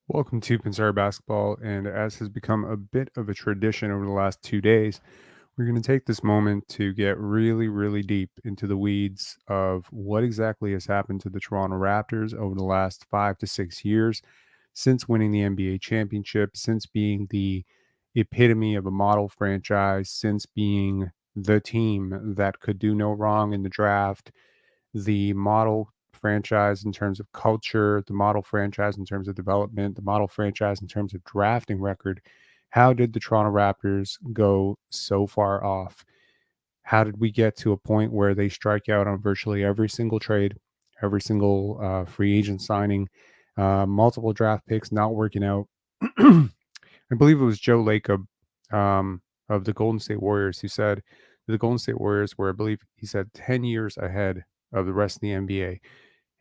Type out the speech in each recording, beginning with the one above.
Welcome to Pinsar Basketball, and as has become a bit of a tradition over the last 2 days, we're going to take this moment to get really, really deep into the weeds of what exactly has happened to the Toronto Raptors over the last 5 to 6 years since winning the NBA championship, since being the epitome of a model franchise, since being the team that could do no wrong in the draft, the model franchise in terms of culture, the model franchise in terms of development, the model franchise in terms of drafting record. How did the Toronto Raptors go so far off? How did we get to a point where they strike out on virtually every single trade, every single free agent signing, multiple draft picks not working out? I believe it was Joe Lacob of the Golden State Warriors who said the Golden State Warriors were, I believe he said, 10 years ahead of the rest of the NBA,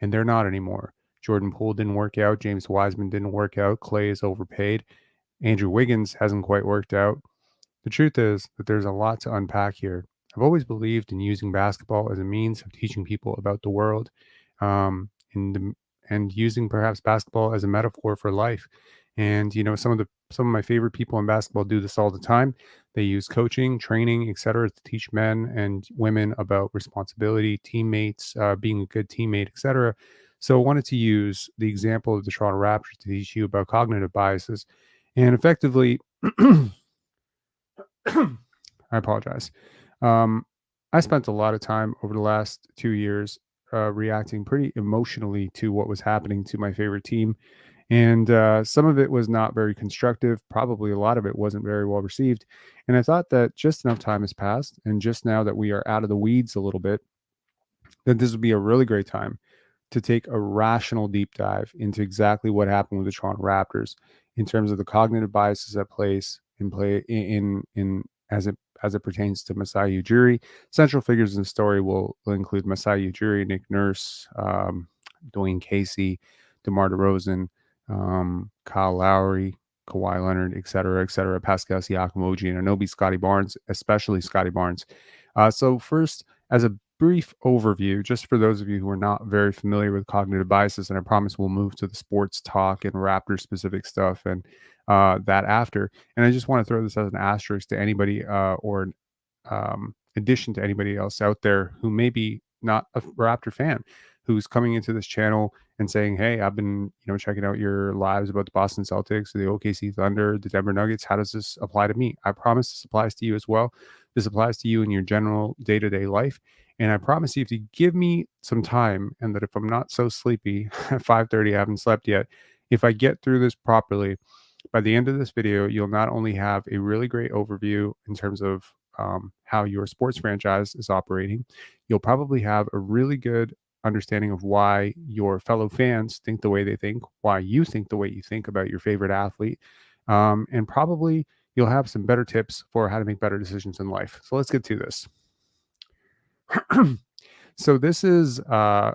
and they're not anymore. Jordan Poole didn't work out. James Wiseman didn't work out. Clay is overpaid. Andrew Wiggins hasn't quite worked out. The truth is that there's a lot to unpack here. I've always believed in using basketball as a means of teaching people about the world, um, and and using perhaps basketball as a metaphor for life. And some of my favorite people in basketball do this all the time. They use coaching, training, etc., to teach men and women about responsibility, teammates, being a good teammate, etc. So I wanted to use the example of the Toronto Raptors to teach you about cognitive biases and effectively I apologize. Um, I spent a lot of time over the last 2 years reacting pretty emotionally to what was happening to my favorite team. And some of it was not very constructive. Probably a lot of it wasn't very well received. And I thought that just enough time has passed. And just now that we are out of the weeds a little bit, that this would be a really great time to take a rational deep dive into exactly what happened with the Toronto Raptors in terms of the cognitive biases at place in play in as it pertains to Masai Ujiri. Central figures in the story will include Masai Ujiri, Nick Nurse, Dwayne Casey, DeMar DeRozan, Kyle Lowry, Kawhi Leonard, et cetera, Pascal Siakam, OG Anunoby, Scottie Barnes, especially Scottie Barnes. So first, as a brief overview, just for those of you who are not very familiar with cognitive biases, and I promise we'll move to the sports talk and Raptor specific stuff and that after. And I just want to throw this as an asterisk to anybody or an addition to anybody else out there who may be not a Raptor fan, who's coming into this channel and saying, "Hey, I've been checking out your lives about the Boston Celtics, the OKC Thunder, the Denver Nuggets. How does this apply to me?" I promise this applies to you as well. This applies to you in your general day-to-day life. And I promise you, if you give me some time, and that if I'm not so sleepy at 5:30, I haven't slept yet. If I get through this properly, by the end of this video, you'll not only have a really great overview in terms of how your sports franchise is operating, you'll probably have a really good understanding of why your fellow fans think the way they think, why you think the way you think about your favorite athlete, and probably you'll have some better tips for how to make better decisions in life. So let's get to this. So this is I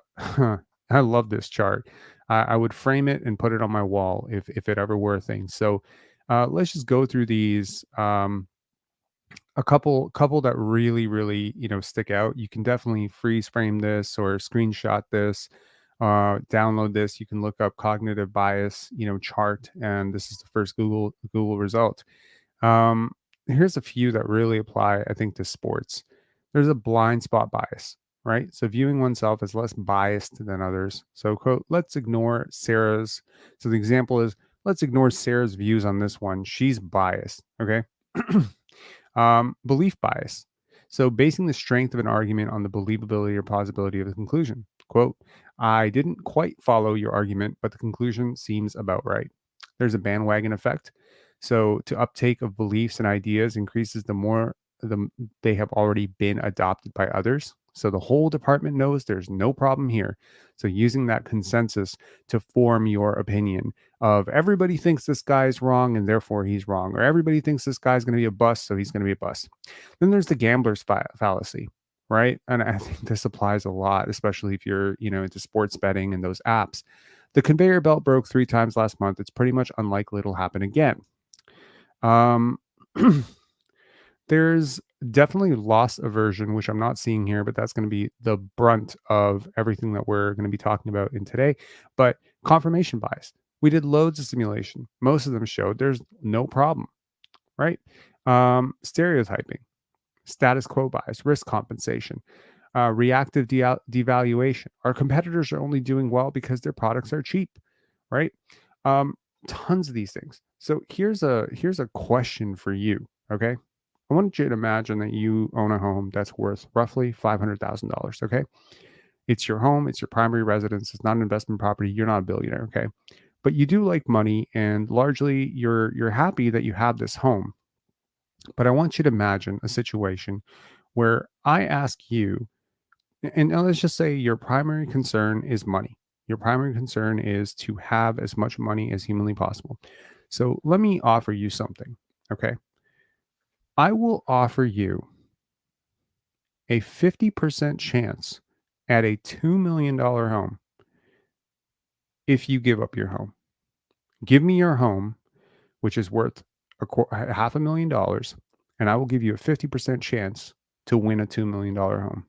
love this chart. I would frame it and put it on my wall if it ever were a thing. So let's just go through these. A couple that really stick out. You can definitely freeze frame this or screenshot this, download this. You can look up cognitive bias chart, and this is the first Google result. Here's a few that really apply, I think, to sports. There's a blind spot bias, right? So viewing oneself as less biased than others. So quote, let's ignore Sarah's. So the example is, let's ignore Sarah's views on this one. She's biased. Okay. Belief bias. So basing the strength of an argument on the believability or plausibility of the conclusion. Quote, I didn't quite follow your argument, but the conclusion seems about right. There's a bandwagon effect. So to uptake of beliefs and ideas increases the more they have already been adopted by others. So the whole department knows there's no problem here. So using that consensus to form your opinion of everybody thinks this guy's wrong and therefore he's wrong, or everybody thinks this guy's going to be a bust, so he's going to be a bust. Then there's the gambler's fallacy, right? And I think this applies a lot, especially if you're, into sports betting and those apps. The conveyor belt broke 3 times last month. It's pretty much unlikely it'll happen again. Um, There's definitely loss aversion, which I'm not seeing here, but that's going to be the brunt of everything that we're going to be talking about in today. But confirmation bias. We did loads of simulation. Most of them showed there's no problem, right? Stereotyping, status quo bias, risk compensation, reactive devaluation. Our competitors are only doing well because their products are cheap, right? Um, Tons of these things. So here's a question for you. Okay, I want you to imagine that you own a home that's worth roughly $500,000. Okay, it's your home, it's your primary residence, it's not an investment property. You're not a billionaire. Okay, but you do like money, and largely you're happy that you have this home. But I want you to imagine a situation where I ask you, and now let's just say your primary concern is money. Your primary concern is to have as much money as humanly possible. So let me offer you something. Okay. I will offer you a 50% chance at a $2 million home if you give up your home. Give me your home, which is worth half $1 million, and I will give you a 50% chance to win a $2 million home.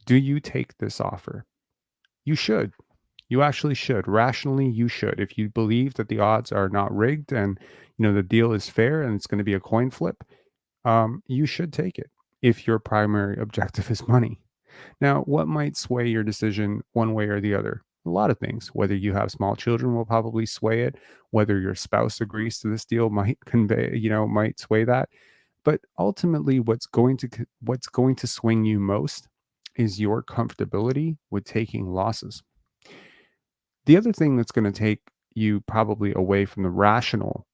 Do you take this offer? You should. You actually should. Rationally, you should. If you believe that the odds are not rigged and the deal is fair and it's going to be a coin flip, you should take it if your primary objective is money. Now, what might sway your decision one way or the other? A lot of things. Whether you have small children will probably sway it. Whether your spouse agrees to this deal might might sway that. But ultimately, what's going to swing you most is your comfortability with taking losses. The other thing that's going to take you probably away from the rational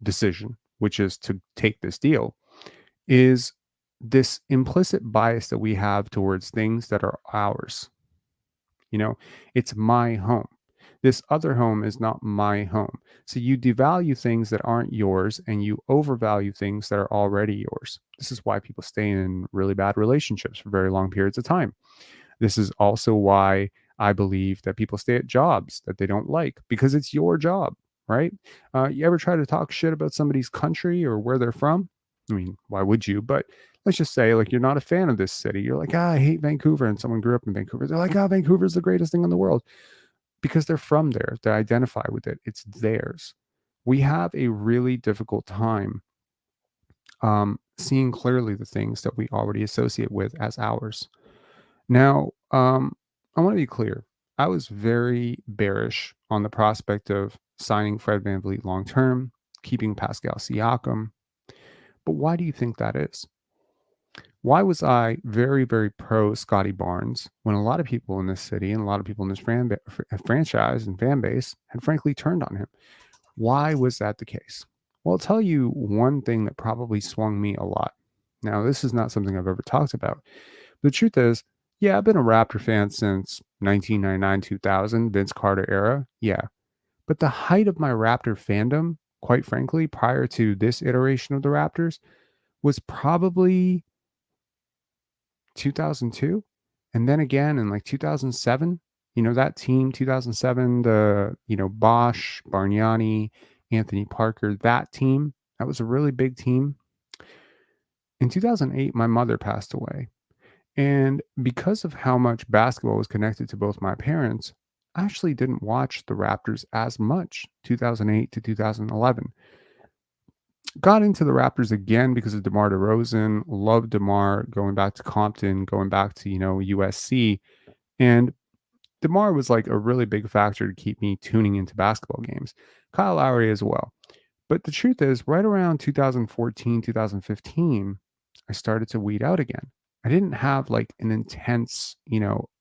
decision, which is to take this deal, is this implicit bias that we have towards things that are ours. It's my home. This other home is not my home. So you devalue things that aren't yours and you overvalue things that are already yours. This is why people stay in really bad relationships for very long periods of time. This is also why I believe that people stay at jobs that they don't like because it's your job, right? You ever try to talk shit about somebody's country or where they're from? I mean, why would you? But let's just say, like, you're not a fan of this city. You're like, I hate Vancouver. And someone grew up in Vancouver. They're like, Vancouver's the greatest thing in the world because they're from there. They identify with it. It's theirs. We have a really difficult time seeing clearly the things that we already associate with as ours. Now, I want to be clear. I was very bearish on the prospect of signing Fred VanVleet long term, keeping Pascal Siakam. But why do you think that is? Why was I very, very pro Scottie Barnes when a lot of people in this city and a lot of people in this franchise and fan base had frankly turned on him? Why was that the case? Well, I'll tell you one thing that probably swung me a lot. Now, this is not something I've ever talked about. The truth is, yeah, I've been a Raptor fan since 1999, 2000, Vince Carter era. Yeah. But the height of my Raptor fandom, quite frankly, prior to this iteration of the Raptors, was probably 2002. And then again in like 2007, that team, 2007, Bosch, Bargnani, Anthony Parker, that team, that was a really big team. In 2008, my mother passed away. And because of how much basketball was connected to both my parents, I actually didn't watch the Raptors as much 2008 to 2011. Got into the Raptors again because of DeMar DeRozan, loved DeMar going back to Compton, going back to, USC. And DeMar was like a really big factor to keep me tuning into basketball games. Kyle Lowry as well. But the truth is, right around 2014, 2015, I started to weed out again. I didn't have like an intense,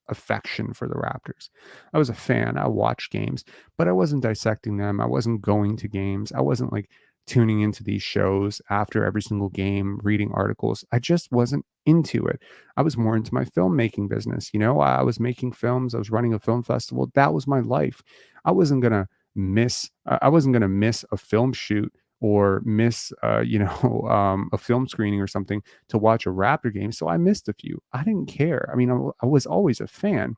affection for the Raptors. I was a fan. I watched games, but I wasn't dissecting them. I wasn't going to games. I wasn't like tuning into these shows after every single game, reading articles. I just wasn't into it. I was more into my filmmaking business. I was making films. I was running a film festival. That was my life. I wasn't going to miss a film shoot or miss a film screening or something to watch a Raptor game. So I missed a few. I didn't care. I mean, I was always a fan.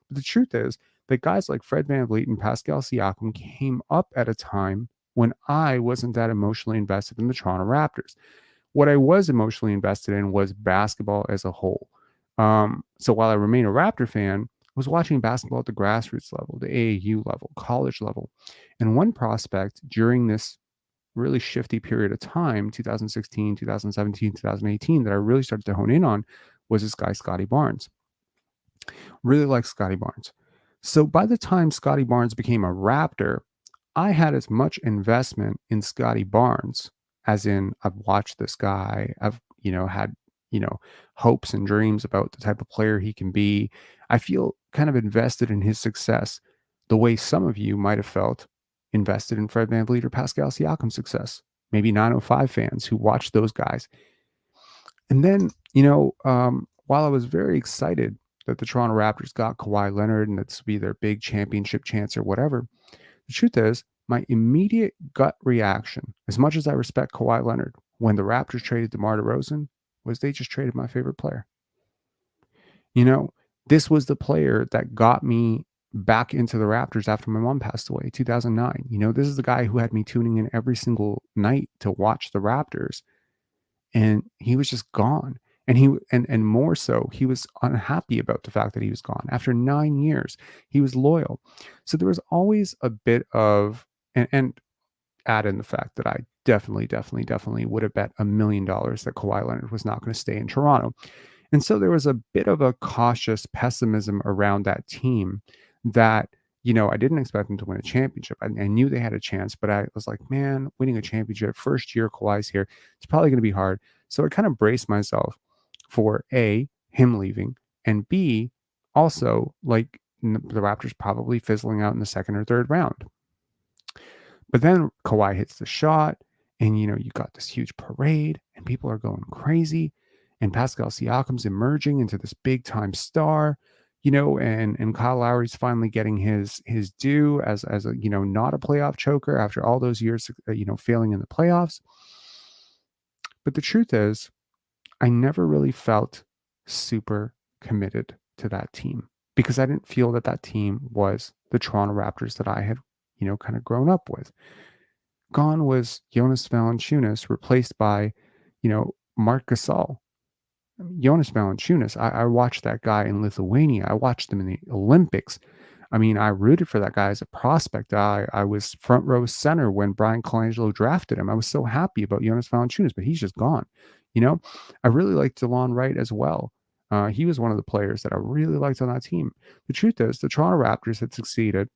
But the truth is that guys like Fred VanVleet and Pascal Siakam came up at a time when I wasn't that emotionally invested in the Toronto Raptors. What I was emotionally invested in was basketball as a whole. So while I remain a Raptor fan, was watching basketball at the grassroots level, the AAU level, college level. And one prospect during this really shifty period of time, 2016, 2017, 2018, that I really started to hone in on was this guy, Scottie Barnes. Really like Scottie Barnes. So by the time Scottie Barnes became a Raptor, I had as much investment in Scottie Barnes as in I've watched this guy. I've, had, hopes and dreams about the type of player he can be. I feel kind of invested in his success the way some of you might have felt invested in Fred VanVleet or Pascal Siakam's success. Maybe 905 fans who watched those guys. And then, while I was very excited that the Toronto Raptors got Kawhi Leonard and this would be their big championship chance or whatever, the truth is, my immediate gut reaction, as much as I respect Kawhi Leonard, when the Raptors traded DeMar DeRozan, was they just traded my favorite player. This was the player that got me back into the Raptors after my mom passed away, 2009. This is the guy who had me tuning in every single night to watch the Raptors, and he was just gone. And and more so, he was unhappy about the fact that he was gone. After 9 years, he was loyal. So there was always a bit of, and add in the fact that I definitely would have bet $1 million that Kawhi Leonard was not going to stay in Toronto. And so there was a bit of a cautious pessimism around that team that, I didn't expect them to win a championship. I knew they had a chance, but I was like, man, winning a championship, first year Kawhi's here, it's probably going to be hard. So I kind of braced myself for A, him leaving, and B, also like the Raptors probably fizzling out in the second or third round. But then Kawhi hits the shot, and you got this huge parade, and people are going crazy, and Pascal Siakam's emerging into this big time star, and Kyle Lowry's finally getting his due as a not a playoff choker after all those years failing in the playoffs. But the truth is, I never really felt super committed to that team because I didn't feel that team was the Toronto Raptors that I had kind of grown up with. Gone was Jonas Valanciunas, replaced by, Marc Gasol. Jonas Valanciunas, I watched that guy in Lithuania. I watched him in the Olympics. I mean, I rooted for that guy as a prospect. I was front row center when Brian Colangelo drafted him. I was so happy about Jonas Valanciunas, but he's just gone. I really liked DeLon Wright as well. He was one of the players that I really liked on that team. The truth is, the Toronto Raptors had succeeded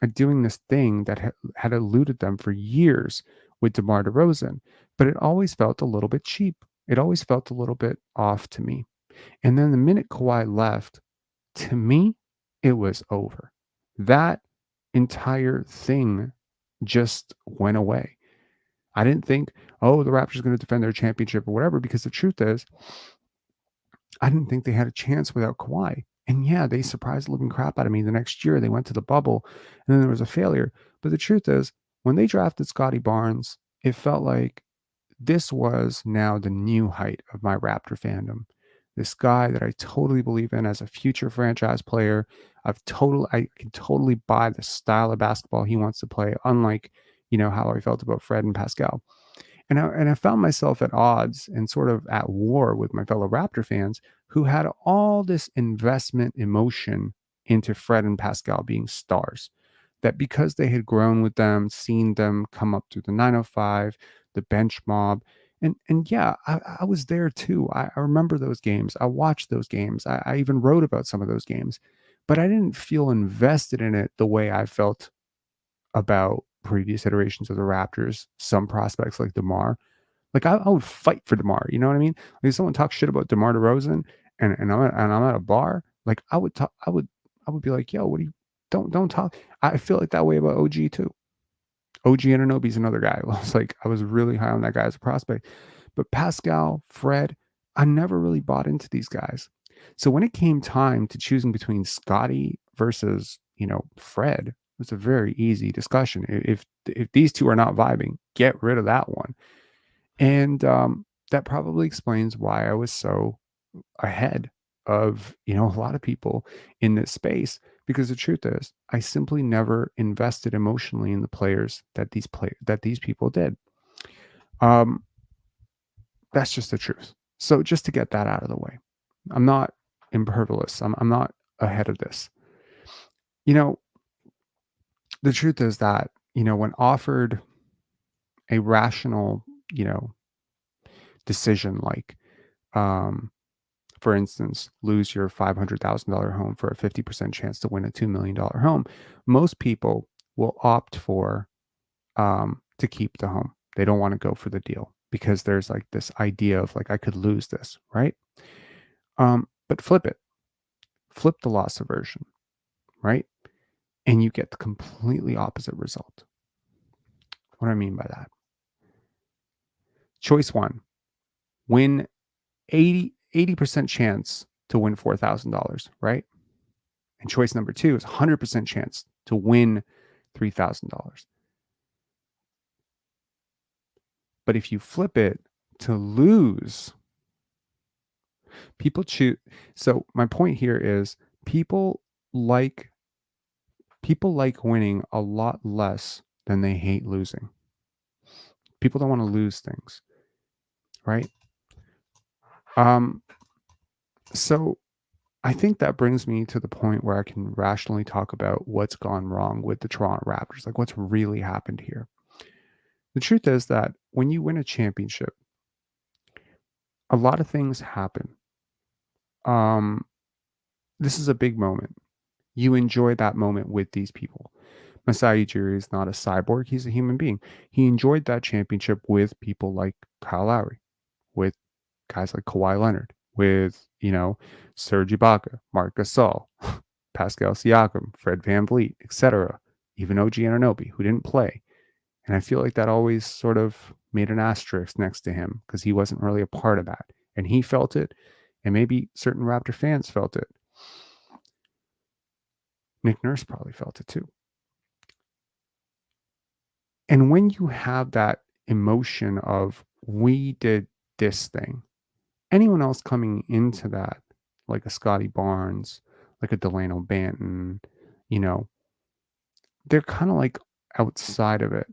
at doing this thing that had eluded them for years with DeMar DeRozan, but it always felt a little bit cheap. It always felt a little bit off to me. And then the minute Kawhi left, to me, it was over. That entire thing just went away. I didn't think, oh, the Raptors are going to defend their championship or whatever, because the truth is, I didn't think they had a chance without Kawhi. And yeah, they surprised the living crap out of me the next year. They went to the bubble, and then there was a failure. But the truth is, when they drafted Scottie Barnes, it felt like this was now the new height of my Raptor fandom. This guy that I totally believe in as a future franchise player. I can totally buy the style of basketball he wants to play, unlike, how I felt about Fred and Pascal. And I found myself at odds and sort of at war with my fellow Raptor fans who had all this investment emotion into Fred and Pascal being stars. That because they had grown with them, seen them come up through the 905, the bench mob, and yeah, I was there too. I remember those games. I watched those games. I even wrote about some of those games, but I didn't feel invested in it the way I felt about previous iterations of the Raptors, some prospects like DeMar. Like I would fight for DeMar, you know what I mean? Like if someone talks shit about DeMar DeRozan and I'm at a bar, like I would be like, yo, what do you don't talk. I feel like that way about OG too. OG Anunoby's another guy. I was really high on that guy as a prospect. But Pascal, Fred, I never really bought into these guys. So when it came time to choosing between Scottie versus, Fred, it was a very easy discussion. If these two are not vibing, get rid of that one. And that probably explains why I was so ahead of a lot of people in this space, because the truth is I simply never invested emotionally in the players that these people did. That's just the truth. So just to get that out of the way, I'm not impervious. I'm not ahead of this. You know, the truth is that, when offered a rational, you know, decision like, um, for instance, lose your $500,000 home for a 50% chance to win a $2 million home, most people will opt for to keep the home. They don't want to go for the deal because there's like this idea of like I could lose this, right? But flip it, flip the loss aversion, right? And you get the completely opposite result. What do I mean by that? Choice one, win 80% chance to win $4,000, right? And choice number two is 100% chance to win $3,000. But if you flip it to lose, people choose. So my point here is people like people like winning a lot less than they hate losing. People don't want to lose things, right? Um, so I think that brings me to the point where I can rationally talk about what's gone wrong with the Toronto Raptors, like what's really happened here. The truth is that when you win a championship, a lot of things happen. Um, this is a big moment. You enjoy that moment with these people. Masai Ujiri is not a cyborg, he's a human being. He enjoyed that championship with people like Kyle Lowry, with guys like Kawhi Leonard, with, Serge Ibaka, Marc Gasol, Pascal Siakam, Fred VanVleet, etc., even OG Anunoby, who didn't play. And I feel like that always sort of made an asterisk next to him because he wasn't really a part of that. And he felt it, and maybe certain Raptor fans felt it. Nick Nurse probably felt it too. And when you have that emotion of, we did this thing, anyone else coming into that, like a Scottie Barnes, like a Delano Banton, you know, they're kind of like outside of it.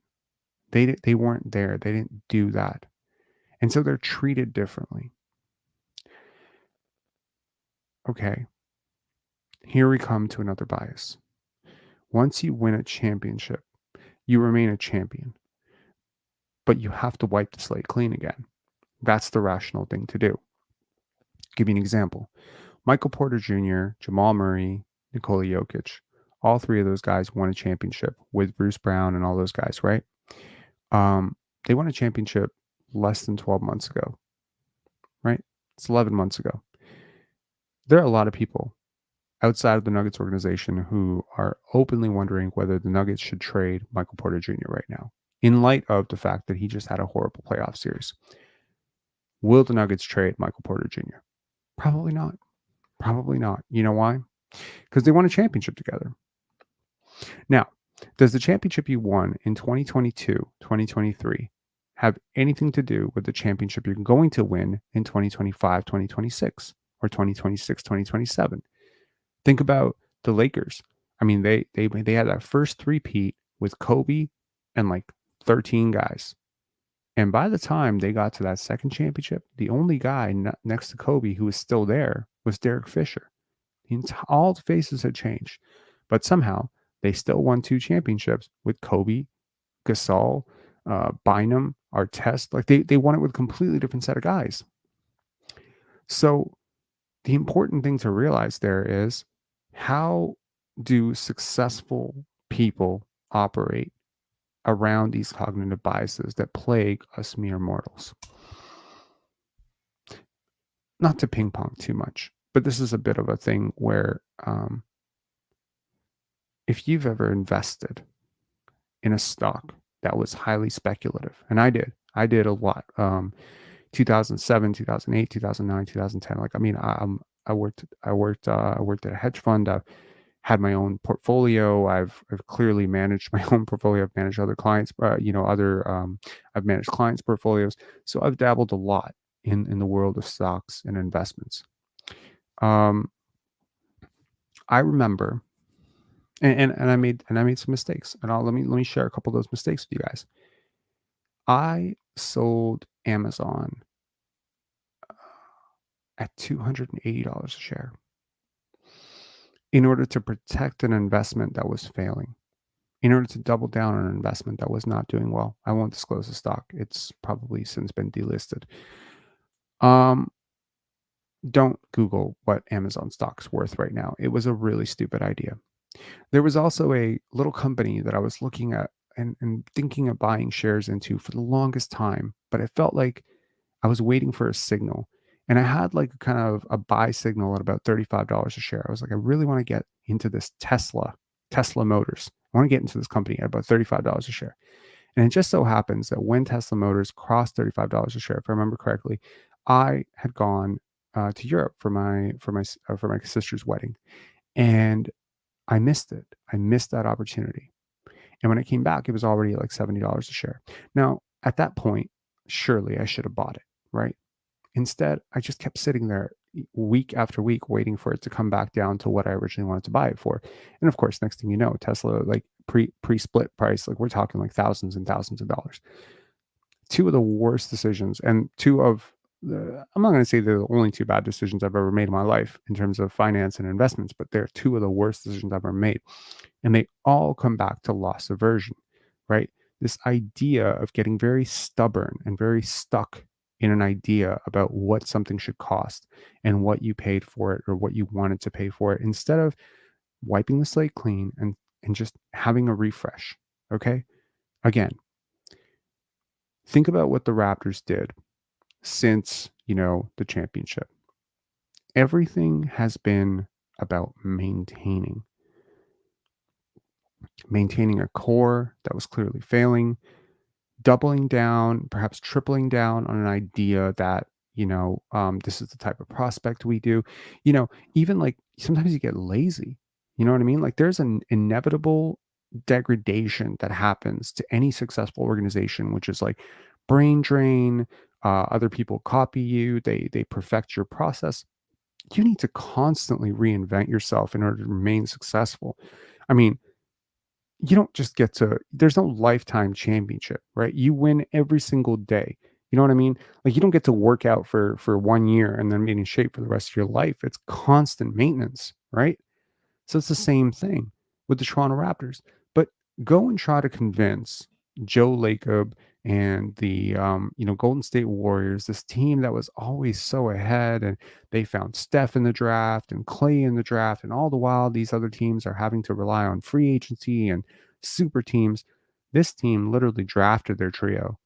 They weren't there. They didn't do that. And so they're treated differently. Okay. Here we come to another bias. Once you win a championship, you remain a champion, but you have to wipe the slate clean again. That's the rational thing to do. Give you an example. Michael Porter Jr., Jamal Murray, Nikola Jokic, all three of those guys won a championship with Bruce Brown and all those guys, right? They won a championship less than 12 months ago, right? It's 11 months ago. There are a lot of people outside of the Nuggets organization who are openly wondering whether the Nuggets should trade Michael Porter Jr. right now, in light of the fact that he just had a horrible playoff series. Will the Nuggets trade Michael Porter Jr.? Probably not. Probably not. You know why? Because they won a championship together. Now, does the championship you won in 2022, 2023 have anything to do with the championship you're going to win in 2025, 2026, or 2026, 2027? Think about the Lakers. I mean, they had that first three-peat with Kobe and like 13 guys. And by the time they got to that second championship, the only guy next to Kobe who was still there was Derek Fisher. All the faces had changed, but somehow they still won two championships with Kobe, Gasol, Bynum, Artest. Like they won it with a completely different set of guys. So the important thing to realize there is, how do successful people operate around these cognitive biases that plague us mere mortals? Not to ping pong too much, but this is a bit of a thing where if you've ever invested in a stock that was highly speculative, and I did a lot, 2007, 2008, 2009, 2010. Like, I mean, I worked at a hedge fund. I've had my own portfolio. I've clearly managed my own portfolio. I've managed other clients, I've managed clients' portfolios. So I've dabbled a lot in the world of stocks and investments. I remember, and I made some mistakes, and let me share a couple of those mistakes with you guys. I sold Amazon at $280 a share. in order to protect an investment that was failing, in order to double down on an investment that was not doing well. I won't disclose the stock. It's probably since been delisted. Um, don't Google what Amazon stock's worth right now. It was a really stupid idea. There was also a little company that I was looking at and thinking of buying shares into for the longest time, but it felt like I was waiting for a signal. And I had like kind of a buy signal at about $35 a share. I was like, I really want to get into this Tesla Motors. I want to get into this company at about $35 a share. And it just so happens that when Tesla Motors crossed $35 a share, if I remember correctly, I had gone to Europe for my sister's wedding, and I missed it. I missed that opportunity. And when it came back, it was already like $70 a share. Now, at that point, surely I should have bought it, right? Instead, I just kept sitting there week after week waiting for it to come back down to what I originally wanted to buy it for. And of course, next thing you know, Tesla, like pre-split price, like we're talking like thousands and thousands of dollars. Two of the worst decisions, and I'm not going to say they're the only two bad decisions I've ever made in my life in terms of finance and investments, but they're two of the worst decisions I've ever made. And they all come back to loss aversion, right? This idea of getting very stubborn and very stuck in an idea about what something should cost and what you paid for it or what you wanted to pay for it, instead of wiping the slate clean and just having a refresh. Okay. Again, think about what the Raptors did since, the championship. Everything has been about maintaining a core that was clearly failing, doubling down, perhaps tripling down on an idea that, this is the type of prospect we do. Even like sometimes you get lazy. You know what I mean? Like there's an inevitable degradation that happens to any successful organization, which is like brain drain. Other people copy you. They perfect your process. You need to constantly reinvent yourself in order to remain successful. I mean, you don't just get to, there's no lifetime championship, right? You win every single day. You know what I mean? Like you don't get to work out for 1 year and then be in shape for the rest of your life. It's constant maintenance, right? So it's the same thing with the Toronto Raptors. But go and try to convince Joe Lacob and the Golden State Warriors, this team that was always so ahead, and they found Steph in the draft and Clay in the draft, and all the while these other teams are having to rely on free agency and super teams. This team literally drafted their trio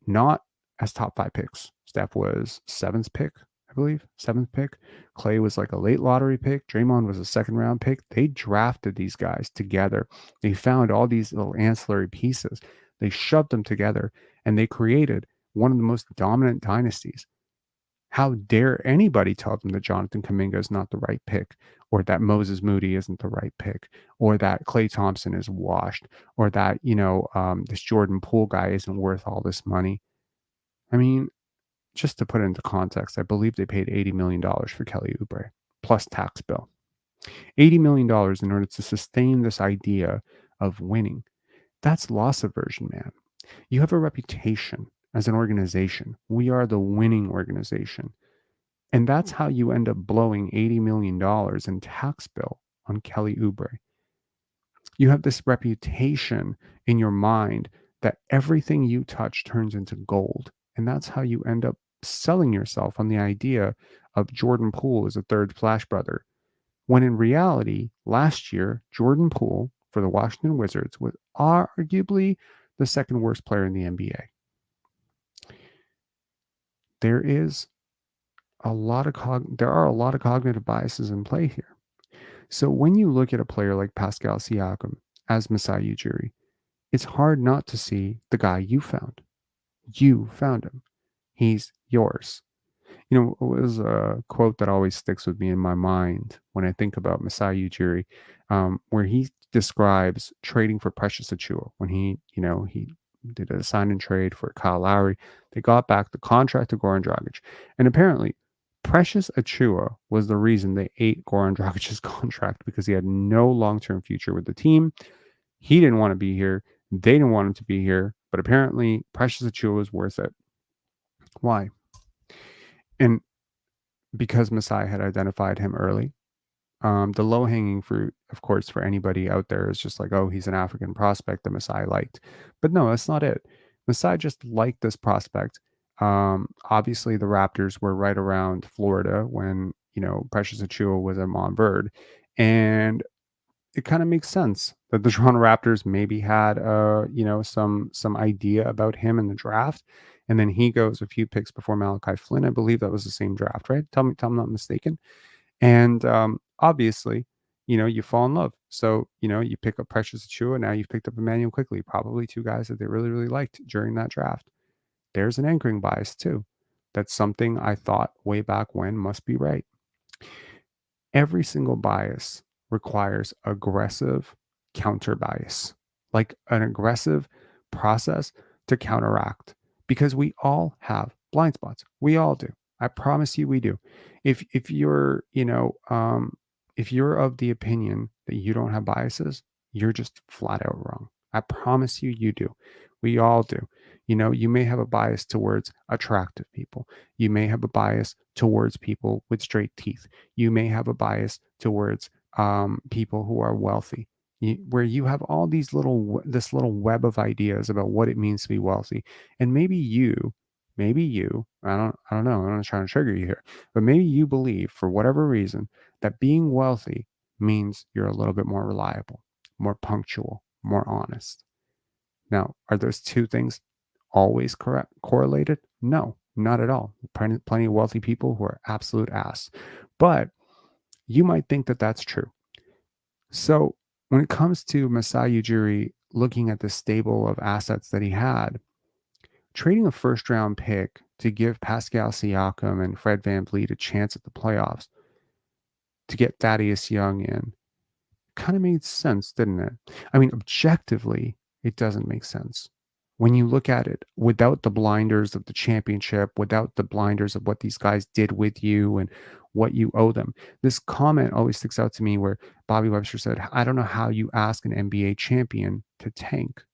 not as top five picks. Steph was seventh pick, I believe, seventh pick. Clay was like a late lottery pick. Draymond was a second round pick. They drafted these guys together. They found all these little ancillary pieces. They shoved them together and they created one of the most dominant dynasties. How dare anybody tell them that Jonathan Kuminga is not the right pick, or that Moses Moody isn't the right pick, or that Klay Thompson is washed, or that, this Jordan Poole guy isn't worth all this money. I mean, just to put it into context, I believe they paid $80 million for Kelly Oubre plus tax bill. $80 million in order to sustain this idea of winning. That's loss aversion, man. You have a reputation as an organization. We are the winning organization. And that's how you end up blowing $80 million in tax bill on Kelly Oubre. You have this reputation in your mind that everything you touch turns into gold. And that's how you end up selling yourself on the idea of Jordan Poole as a third Splash Brother. When in reality, last year, Jordan Poole for the Washington Wizards was arguably the second worst player in the NBA. There are a lot of cognitive biases in play here. So when you look at a player like Pascal Siakam as Masai Ujiri, it's hard not to see the guy you found. You found him. He's yours. It was a quote that always sticks with me in my mind when I think about Masai Ujiri, where he describes trading for Precious Achiuwa when he did a sign and trade for Kyle Lowry. They got back the contract to Goran Dragic. And apparently, Precious Achiuwa was the reason they ate Goran Dragic's contract, because he had no long-term future with the team. He didn't want to be here. They didn't want him to be here. But apparently, Precious Achiuwa was worth it. Why? And because Masai had identified him early, The low hanging fruit, of course, for anybody out there is just like, oh, he's an African prospect that Masai liked. But no, that's not it. Masai just liked this prospect. Obviously, the Raptors were right around Florida when, Precious Achiuwa was at Montverde. And it kind of makes sense that the Toronto Raptors maybe had some idea about him in the draft, and then he goes a few picks before Malachi Flynn. I believe that was the same draft, right? Tell me I'm not mistaken. And obviously, you fall in love. So you pick up Precious Achiuwa. Now you've picked up Emmanuel Quickly, probably two guys that they really really liked during that draft. There's an anchoring bias too. That's something I thought way back when must be right. Every single bias requires aggressive counter bias, like an aggressive process to counteract, because we all have blind spots. We all do. I promise you we do. If you're, if you're of the opinion that you don't have biases, you're just flat out wrong. I promise you you do. We all do. You may have a bias towards attractive people. You may have a bias towards people with straight teeth. You may have a bias towards people who are wealthy, where you have all this little web of ideas about what it means to be wealthy. And maybe you, I don't know, I'm not trying to trigger you here, but maybe you believe for whatever reason that being wealthy means you're a little bit more reliable, more punctual, more honest. Now, are those two things always correlated? No, not at all. Plenty of wealthy people who are absolute ass. But you might think that that's true. So when it comes to Masai Ujiri looking at the stable of assets that he had, trading a first round pick to give Pascal Siakam and Fred VanVleet a chance at the playoffs to get Thaddeus Young in kind of made sense, didn't it? I mean, objectively, it doesn't make sense. When you look at it without the blinders of the championship, without the blinders of what these guys did with you and what you owe them. This comment always sticks out to me where Bobby Webster said, I don't know how you ask an NBA champion to tank.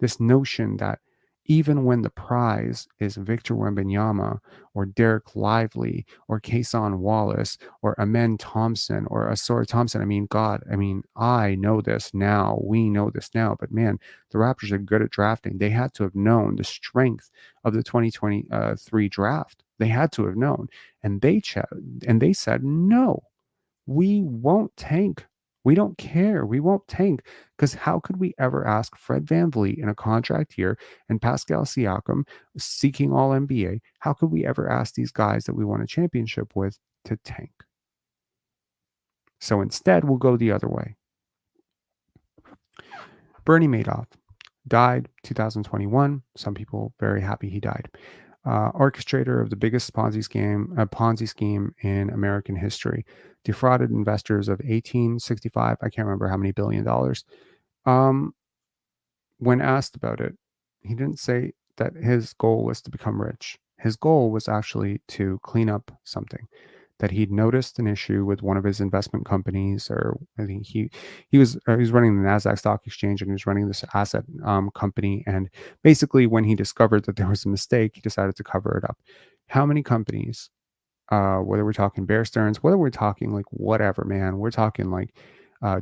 This notion that even when the prize is Victor Wembanyama or Derek Lively or Kason Wallace or Amen Thompson or Asora Thompson, I know this now. We know this now. But man, the Raptors are good at drafting. They had to have known the strength of the 2023 draft. They had to have known. And they said, no, we won't tank. We don't care. We won't tank, because how could we ever ask Fred VanVleet in a contract year and Pascal Siakam seeking all NBA? How could we ever ask these guys that we won a championship with to tank? So instead, we'll go the other way. Bernie Madoff died 2021. Some people very happy he died. Orchestrator of the biggest Ponzi scheme in American history, defrauded investors of 1865. I can't remember how many $billion. When asked about it, he didn't say that his goal was to become rich. His goal was actually to clean up something that he'd noticed an issue with one of his investment companies, or I think he was running the Nasdaq Stock Exchange, and he was running this asset company. And basically, when he discovered that there was a mistake, he decided to cover it up. How many companies, whether we're talking Bear Stearns, whether we're talking like whatever, man, we're talking like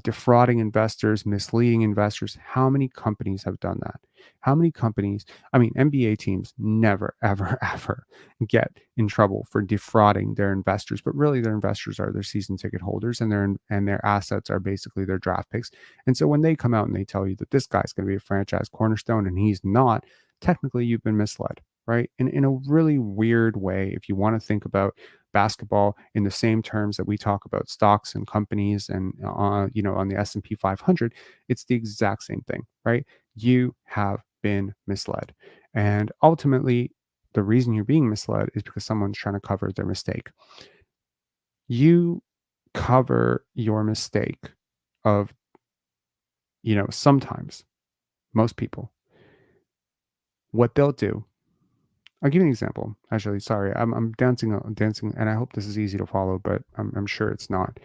defrauding investors, misleading investors. How many companies have done that? How many companies? I mean, NBA teams never, ever, ever get in trouble for defrauding their investors, but really their investors are their season ticket holders, and their assets are basically their draft picks. And so when they come out and they tell you that this guy's going to be a franchise cornerstone and he's not, technically you've been misled, right? In a really weird way, if you want to think about basketball in the same terms that we talk about stocks and companies and on the S&P 500, it's the exact same thing, right? You have been misled, and ultimately the reason you're being misled is because someone's trying to cover their mistake. You cover your mistake of, sometimes, most people, what they'll do. I'll give you an example. Actually, sorry, I'm dancing, and I hope this is easy to follow, but I'm sure it's not.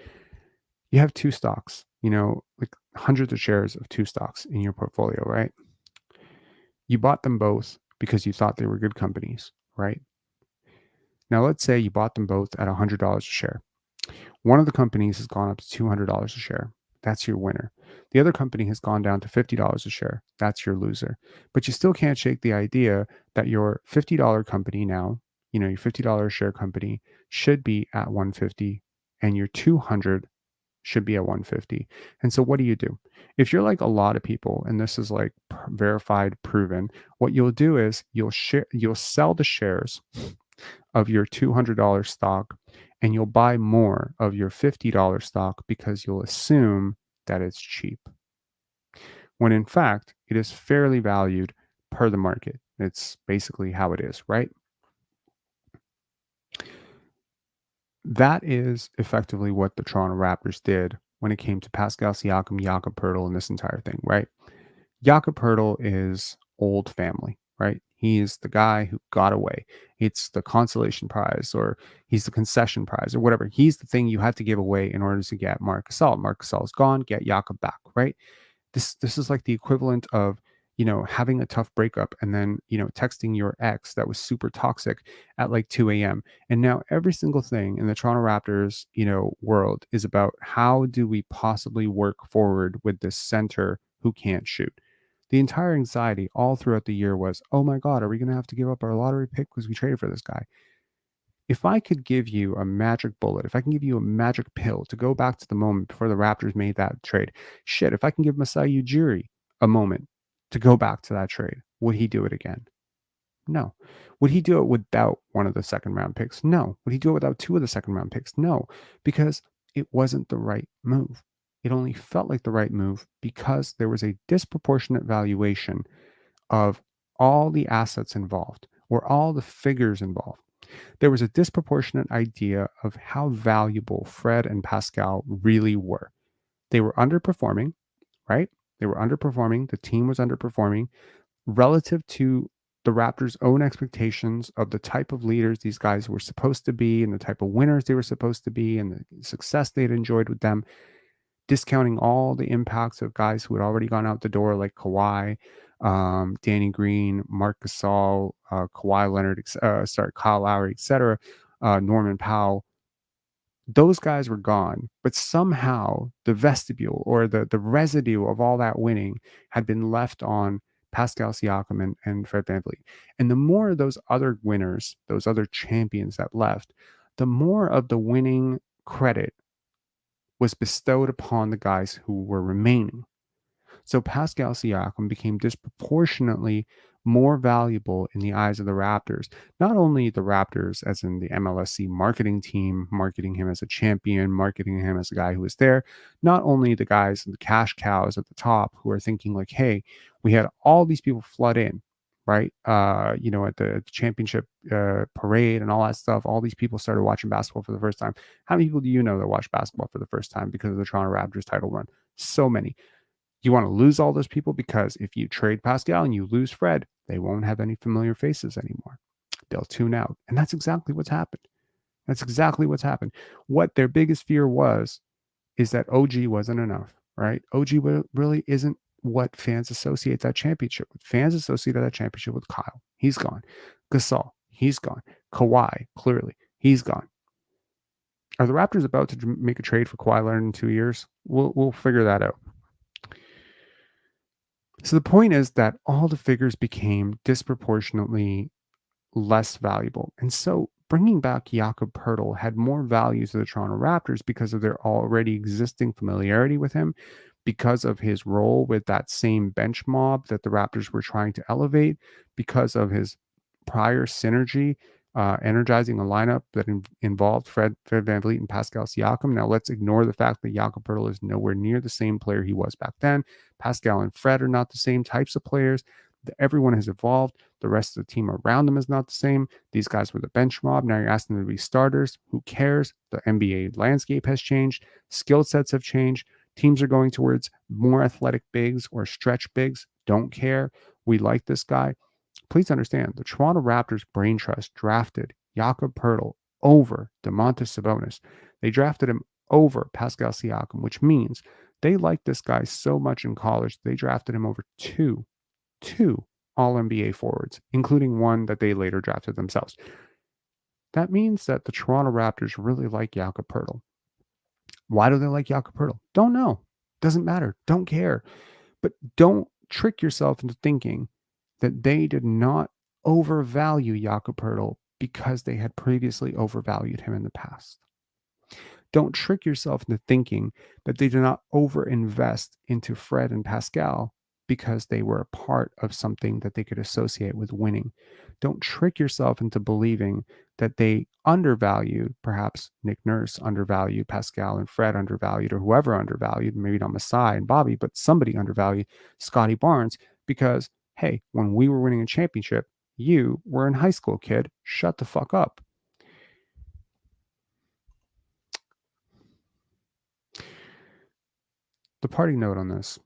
You have two stocks, like hundreds of shares of two stocks in your portfolio, right? You bought them both because you thought they were good companies, right? Now, let's say you bought them both at $100 a share. One of the companies has gone up to $200 a share. That's your winner. The other company has gone down to $50 a share. That's your loser. But you still can't shake the idea that your $50 company now, your $50 share company should be at 150 and your 200 should be at 150. And so what do you do? If you're like a lot of people and this is like verified proven, what you'll do is you'll sell the shares of your $200 stock and you'll buy more of your $50 stock because you'll assume that it's cheap. When in fact, it is fairly valued per the market. It's basically how it is, right? That is effectively what the Toronto Raptors did when it came to Pascal Siakam, Jakob Poeltl, and this entire thing, right? Jakob Poeltl is old family, right? He is the guy who got away. It's the consolation prize, or he's the concession prize, or whatever. He's the thing you had to give away in order to get Marc Gasol. Marc Gasol is gone. Get Jakob back, right? This is like the equivalent of having a tough breakup and then texting your ex that was super toxic at like 2 a.m. And now every single thing in the Toronto Raptors world is about how do we possibly work forward with this center who can't shoot. The entire anxiety all throughout the year was, oh my god, are we going to have to give up our lottery pick because we traded for this guy? If I could give you a magic bullet, if I can give you a magic pill to go back to the moment before the Raptors made that trade, shit, if I can give Masai Ujiri a moment to go back to that trade, would he do it again? No. Would he do it without one of the second round picks? No. Would he do it without two of the second round picks? No, because it wasn't the right move. It only felt like the right move because there was a disproportionate valuation of all the assets involved or all the figures involved. There was a disproportionate idea of how valuable Fred and Pascal really were. They were underperforming, right? They were underperforming. The team was underperforming relative to the Raptors' own expectations of the type of leaders these guys were supposed to be and the type of winners they were supposed to be and the success they'd enjoyed with them, discounting all the impacts of guys who had already gone out the door like Kawhi, Danny Green, Marc Gasol, Kawhi Leonard, Kyle Lowry, etc., Norman Powell. Those guys were gone, but somehow the vestibule or the residue of all that winning had been left on Pascal Siakam and Fred VanVleet. And the more of those other winners, those other champions that left, the more of the winning credit was bestowed upon the guys who were remaining. So Pascal Siakam became disproportionately more valuable in the eyes of the Raptors. Not only the Raptors, as in the MLSC marketing team, marketing him as a champion, marketing him as a guy who was there, not only the guys, the cash cows at the top who are thinking like, hey, we had all these people flood in, right? At the championship parade and all that stuff, all these people started watching basketball for the first time. How many people do you know that watch basketball for the first time because of the Toronto Raptors title run? So many. You want to lose all those people because if you trade Pascal and you lose Fred, they won't have any familiar faces anymore. They'll tune out. And that's exactly what's happened. That's exactly what's happened. What their biggest fear was is that OG wasn't enough, right? OG really isn't what fans associate that championship with. Fans associate that championship with Kyle. He's gone. Gasol, he's gone. Kawhi, clearly, he's gone. Are the Raptors about to make a trade for Kawhi Leonard in 2 years? We'll figure that out. So the point is that all the figures became disproportionately less valuable. And so bringing back Jakob Poeltl had more value to the Toronto Raptors because of their already existing familiarity with him, because of his role with that same bench mob that the Raptors were trying to elevate, because of his prior synergy, energizing a lineup that involved Fred VanVleet and Pascal Siakam. Now let's ignore the fact that Jakob Poeltl is nowhere near the same player he was back then. Pascal and Fred are not the same types of players. Everyone has evolved. The rest of the team around them is not the same. These guys were the bench mob. Now you're asking them to be starters. Who cares? The NBA landscape has changed. Skill sets have changed. Teams are going towards more athletic bigs or stretch bigs. Don't care. We like this guy. Please understand, the Toronto Raptors brain trust drafted Jakob Poeltl over Domantas Sabonis. They drafted him over Pascal Siakam, which means they liked this guy so much in college, they drafted him over two All NBA forwards, including one that they later drafted themselves. That means that the Toronto Raptors really like Jakob Poeltl. Why do they like Jakob Poeltl? Don't know. Doesn't matter. Don't care. But don't trick yourself into thinking that they did not overvalue Jakob Poeltl because they had previously overvalued him in the past. Don't trick yourself into thinking that they did not overinvest into Fred and Pascal because they were a part of something that they could associate with winning. Don't trick yourself into believing that they undervalued, perhaps Nick Nurse undervalued, Pascal and Fred undervalued, or whoever undervalued, maybe not Masai and Bobby, but somebody undervalued Scottie Barnes because, hey, when we were winning a championship, you were in high school, kid. Shut the fuck up. The parting note on this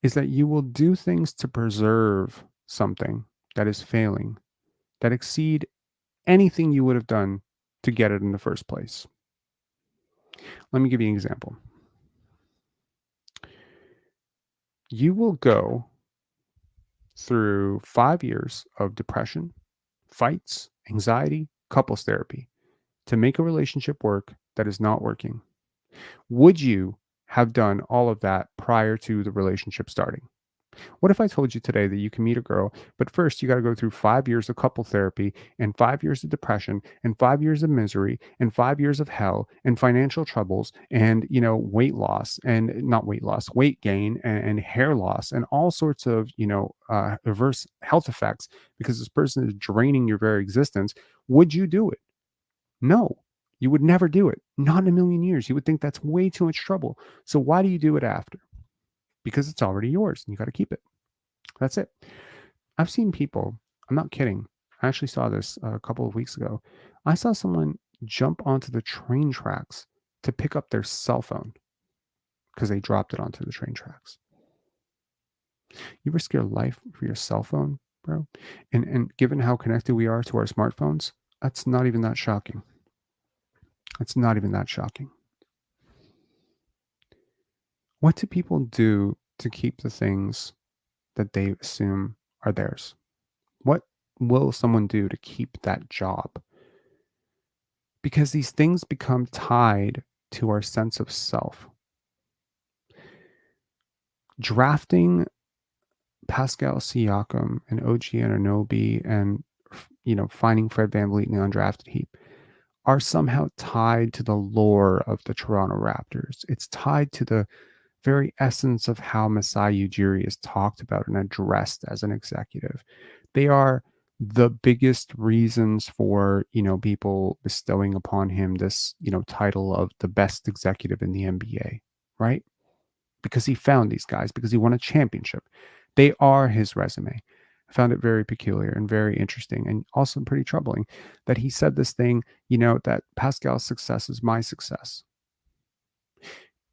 is that you will do things to preserve something that is failing, that exceed anything you would have done to get it in the first place. Let me give you an example. You will go through 5 years of depression, fights, anxiety, couples therapy to make a relationship work that is not working. Would you have done all of that prior to the relationship starting? What if I told you today that you can meet a girl, but first you got to go through 5 years of couple therapy and 5 years of depression and 5 years of misery and 5 years of hell and financial troubles and, weight loss and not weight loss, weight gain and hair loss and all sorts of, adverse health effects because this person is draining your very existence. Would you do it? No, you would never do it. Not in a million years. You would think that's way too much trouble. So why do you do it after? Because it's already yours and you got to keep it. That's it. I've seen people, I'm not kidding. I actually saw this a couple of weeks ago. I saw someone jump onto the train tracks to pick up their cell phone because they dropped it onto the train tracks. You risk your life for your cell phone, bro? And given how connected we are to our smartphones, that's not even that shocking. It's not even that shocking. What do people do to keep the things that they assume are theirs? What will someone do to keep that job? Because these things become tied to our sense of self. Drafting Pascal Siakam and OG Anunoby and finding Fred VanVleet in the undrafted heap are somehow tied to the lore of the Toronto Raptors. It's tied to the very essence of how Masai Ujiri is talked about and addressed as an executive. They are the biggest reasons for, people bestowing upon him this, title of the best executive in the NBA, right? Because he found these guys, because he won a championship. They are his resume. I found it very peculiar and very interesting and also pretty troubling that he said this thing, that Pascal's success is my success.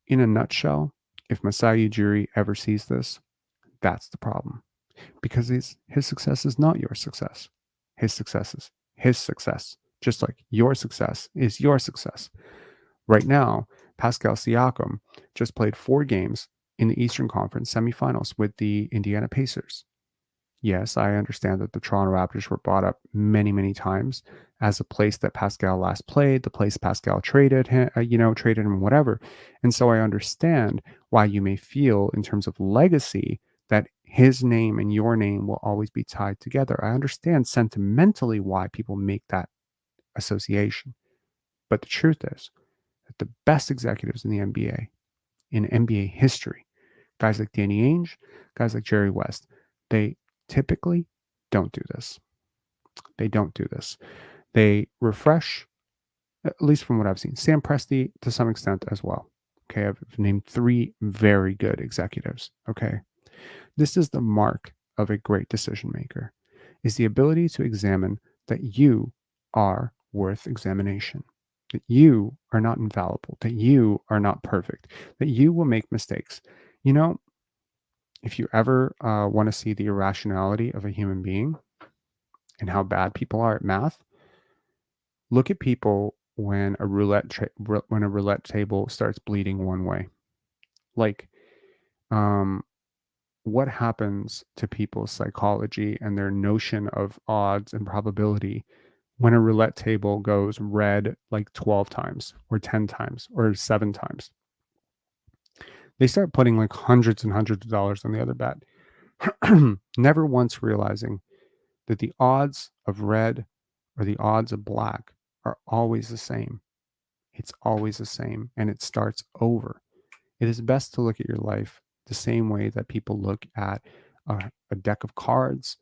In a nutshell, if Masai Ujiri ever sees this, that's the problem. Because his success is not your success. His success is his success, just like your success is your success. Right now, Pascal Siakam just played 4 games in the Eastern Conference semifinals with the Indiana Pacers. Yes, I understand that the Toronto Raptors were brought up many, many times as a place that Pascal last played, the place Pascal traded him, traded him, whatever. And so I understand why you may feel, in terms of legacy, that his name and your name will always be tied together. I understand sentimentally why people make that association. But the truth is that the best executives in the NBA, in NBA history, guys like Danny Ainge, guys like Jerry West, they typically don't do this. They don't do this. They refresh, at least from what I've seen. Sam Presti to some extent as well. Okay, I've named 3 very good executives. Okay, this is the mark of a great decision maker, is the ability to examine that you are worth examination, that you are not infallible, that you are not perfect, that you will make mistakes. If you ever want to see the irrationality of a human being and how bad people are at math, look at people when a roulette table starts bleeding one way. Like, what happens to people's psychology and their notion of odds and probability when a roulette table goes red like 12 times or 10 times or 7 times, they start putting like hundreds and hundreds of dollars on the other bet, never once realizing that the odds of red or the odds of black are always the same. It's always the same, and it starts over. It is best to look at your life the same way that people look at a deck of cards.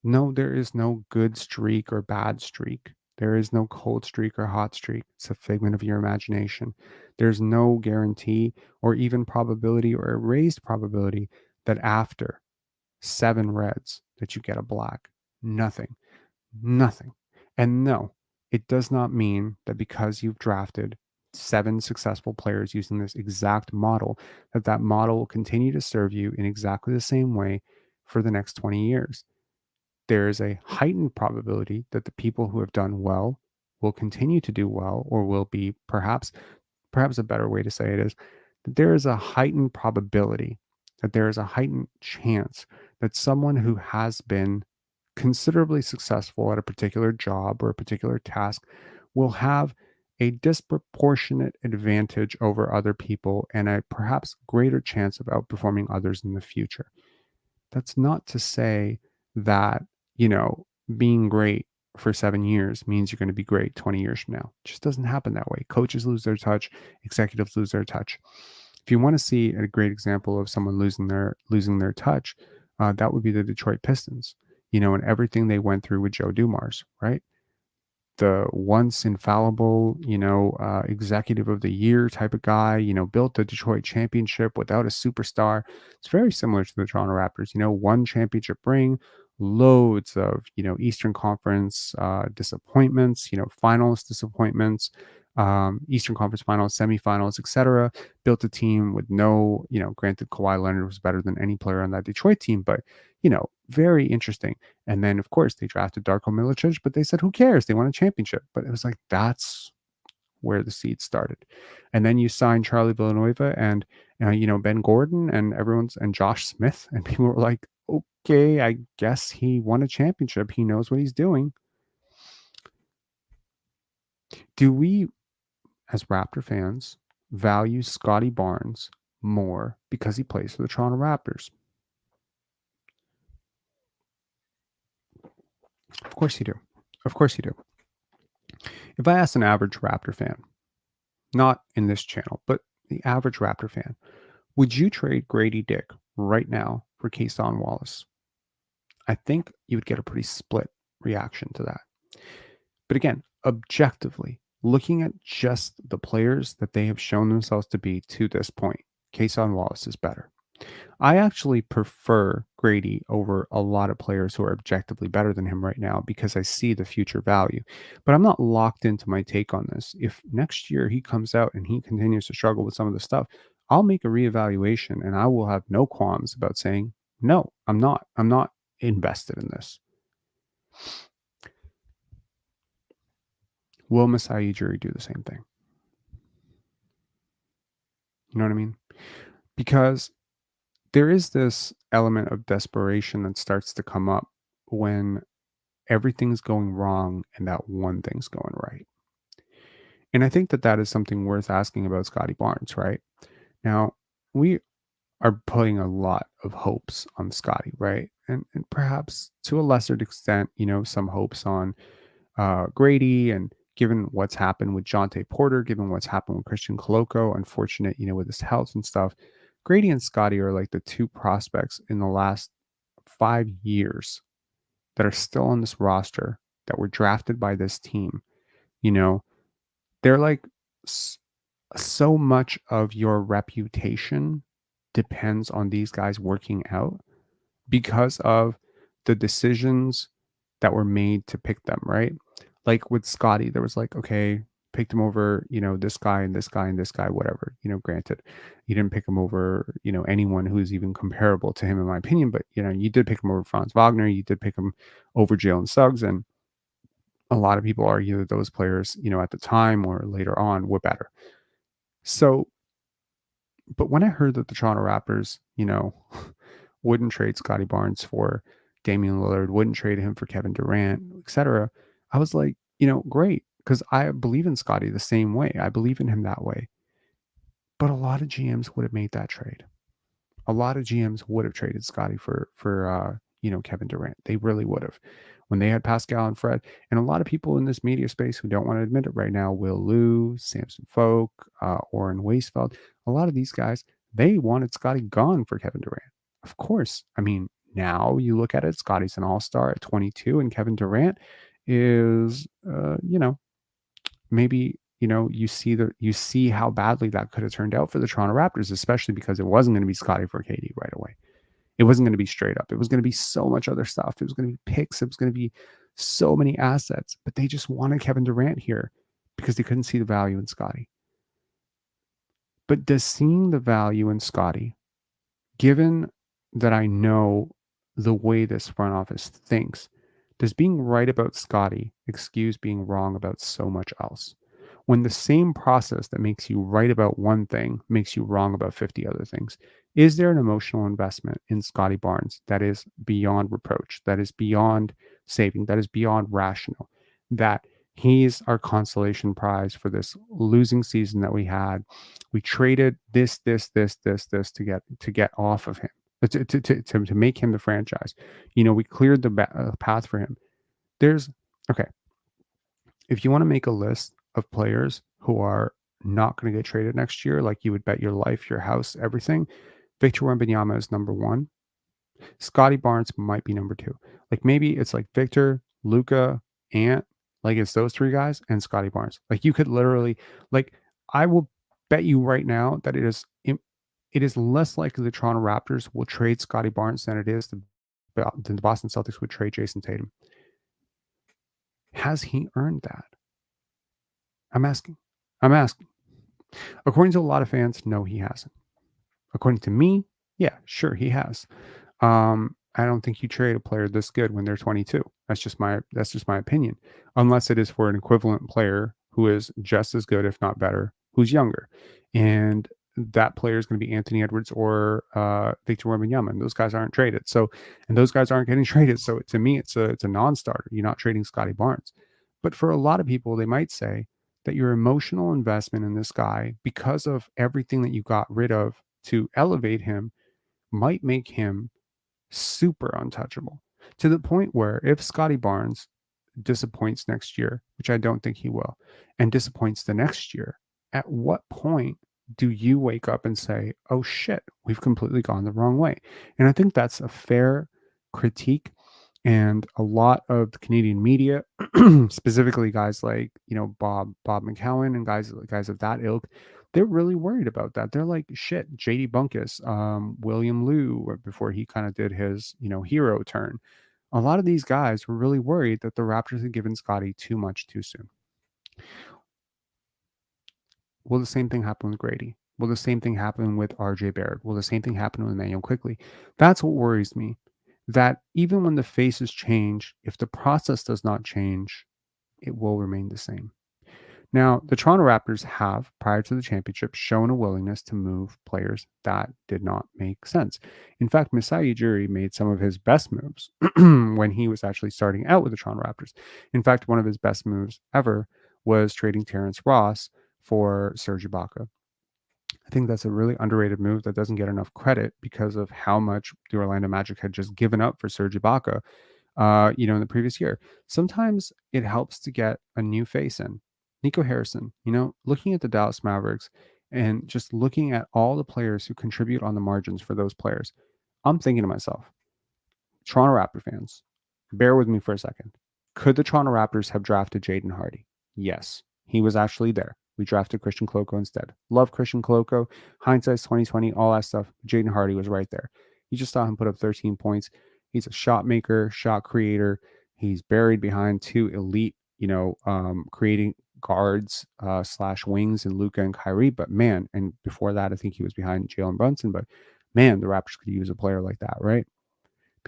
No, there is no good streak or bad streak. There is no cold streak or hot streak. It's a figment of your imagination. There's no guarantee or even probability or a raised probability that after 7 reds that you get a black. Nothing. Nothing. And no, it does not mean that because you've drafted 7 successful players using this exact model, that that model will continue to serve you in exactly the same way for the next 20 years. There is a heightened probability that the people who have done well will continue to do well, or will be perhaps a better way to say it is that there is a heightened probability, that there is a heightened chance that someone who has been considerably successful at a particular job or a particular task will have a disproportionate advantage over other people and a perhaps greater chance of outperforming others in the future. That's not to say that, being great for 7 years means you're going to be great 20 years from now. It just doesn't happen that way. Coaches lose their touch, executives lose their touch. If you want to see a great example of someone losing their touch, that would be the Detroit Pistons, and everything they went through with Joe Dumars, right? The once infallible, executive of the year type of guy, built the Detroit championship without a superstar. It's very similar to the Toronto Raptors, one championship ring, loads of, Eastern Conference disappointments, finals disappointments, Eastern Conference finals, semifinals, etc. Built a team with no, granted Kawhi Leonard was better than any player on that Detroit team, but, very interesting. And then, of course, they drafted Darko Milicic, but they said, who cares? They won a championship. But it was like, that's where the seed started. And then you sign Charlie Villanueva and, Ben Gordon and and Josh Smith. And people were like, okay, I guess he won a championship. He knows what he's doing. Do we, as Raptor fans, value Scottie Barnes more because he plays for the Toronto Raptors? Of course you do. Of course you do. If I asked an average Raptor fan, not in this channel, but the average Raptor fan, would you trade Grady Dick right now for Kason Wallace? I think you would get a pretty split reaction to that. But again, objectively, looking at just the players that they have shown themselves to be to this point, Kason Wallace is better. I actually prefer Grady over a lot of players who are objectively better than him right now because I see the future value. But I'm not locked into my take on this. If next year he comes out and he continues to struggle with some of the stuff, I'll make a reevaluation and I will have no qualms about saying, no, I'm not. I'm not invested in this. Will Masai Ujiri do the same thing? You know what I mean? Because there is this element of desperation that starts to come up when everything's going wrong and that one thing's going right. And I think that that is something worth asking about Scottie Barnes, right? Now, we are putting a lot of hopes on Scottie, right? And perhaps to a lesser extent, some hopes on Grady, and given what's happened with Jonte Porter, given what's happened with Christian Coloco, unfortunate, with his health and stuff, Grady and Scottie are like the two prospects in the last 5 years that are still on this roster that were drafted by this team. They're like so much of your reputation depends on these guys working out because of the decisions that were made to pick them, right? Like with Scottie, there was like, okay, picked him over, this guy and this guy and this guy, whatever, granted, you didn't pick him over, anyone who's even comparable to him, in my opinion, but, you did pick him over Franz Wagner, you did pick him over Jalen Suggs, and a lot of people argue that those players, at the time or later on were better. So, but when I heard that the Toronto Raptors, wouldn't trade Scottie Barnes for Damian Lillard, wouldn't trade him for Kevin Durant, etc., I was like, great, because I believe in Scottie the same way. I believe in him that way. But a lot of GMs would have made that trade. A lot of GMs would have traded Scottie for Kevin Durant. They really would have. When they had Pascal and Fred, and a lot of people in this media space who don't want to admit it right now, Will Liu, Samson Folk, Oren Weisfeld, a lot of these guys, they wanted Scottie gone for Kevin Durant. Of course. I mean, now you look at it, Scottie's an all-star at 22, and Kevin Durant is, maybe you see how badly that could have turned out for the Toronto Raptors, especially because it wasn't going to be Scottie for KD right away. It wasn't going to be straight up. It was going to be so much other stuff. It was going to be picks. It was going to be so many assets, but they just wanted Kevin Durant here because they couldn't see the value in Scottie. But does seeing the value in Scottie, given that I know the way this front office thinks, does being right about Scottie excuse being wrong about so much else? When the same process that makes you right about one thing makes you wrong about 50 other things, is there an emotional investment in Scottie Barnes that is beyond reproach, that is beyond saving, that is beyond rational, that he's our consolation prize for this losing season that we had? We traded this to get off of him, to make him the franchise. We cleared the path for him. Okay, if you want to make a list of players who are not going to get traded next year, like you would bet your life, your house, everything, Victor Wembanyama is number one. Scottie Barnes might be number two. Like maybe it's like Victor, Luca, Ant, like it's those three guys and Scottie Barnes. Like you could literally, like I will bet you right now that it is less likely the Toronto Raptors will trade Scottie Barnes than the Boston Celtics would trade Jason Tatum. Has he earned that? I'm asking. According to a lot of fans, no, he hasn't. According to me, yeah, sure, he has. I don't think you trade a player this good when they're 22. That's just my opinion. Unless it is for an equivalent player who is just as good, if not better, who's younger. And that player is going to be Anthony Edwards or Victor Wembanyama, and those guys aren't traded. And those guys aren't getting traded. So to me, it's a non-starter. You're not trading Scottie Barnes. But for a lot of people, they might say that your emotional investment in this guy, because of everything that you got rid of to elevate him, might make him super untouchable, to the point where if Scottie Barnes disappoints next year, which I don't think he will, and disappoints the next year, at what point do you wake up and say, oh shit, we've completely gone the wrong way? And I think that's a fair critique. And a lot of the Canadian media, specifically guys like Bob McCowan and guys of that ilk, they're really worried about that. They're like, shit, JD Bunkus, William Liu, before he kind of did his hero turn. A lot of these guys were really worried that the Raptors had given Scottie too much too soon. Will the same thing happen with Grady? Will the same thing happen with RJ Barrett? Will the same thing happen with Emmanuel Quickly? That's what worries me. That even when the faces change, if the process does not change, it will remain the same. Now, the Toronto Raptors have, prior to the championship, shown a willingness to move players that did not make sense. In fact, Masai Ujiri made some of his best moves when he was actually starting out with the Toronto Raptors. In fact, one of his best moves ever was trading Terrence Ross for Serge Ibaka. I think that's a really underrated move that doesn't get enough credit because of how much the Orlando Magic had just given up for Serge Ibaka, in the previous year. Sometimes it helps to get a new face in. Nico Harrison, looking at the Dallas Mavericks and just looking at all the players who contribute on the margins for those players, I'm thinking to myself, Toronto Raptor fans, bear with me for a second. Could the Toronto Raptors have drafted Jaden Hardy? Yes, he was actually there. We drafted Christian Koloko instead. Love Christian Koloko. Hindsight's 2020, all that stuff. Jaden Hardy was right there. You just saw him put up 13 points. He's a shot maker, shot creator. He's buried behind two elite, creating guards / wings in Luka and Kyrie. But man, and before that, I think he was behind Jalen Brunson. But man, the Raptors could use a player like that, right?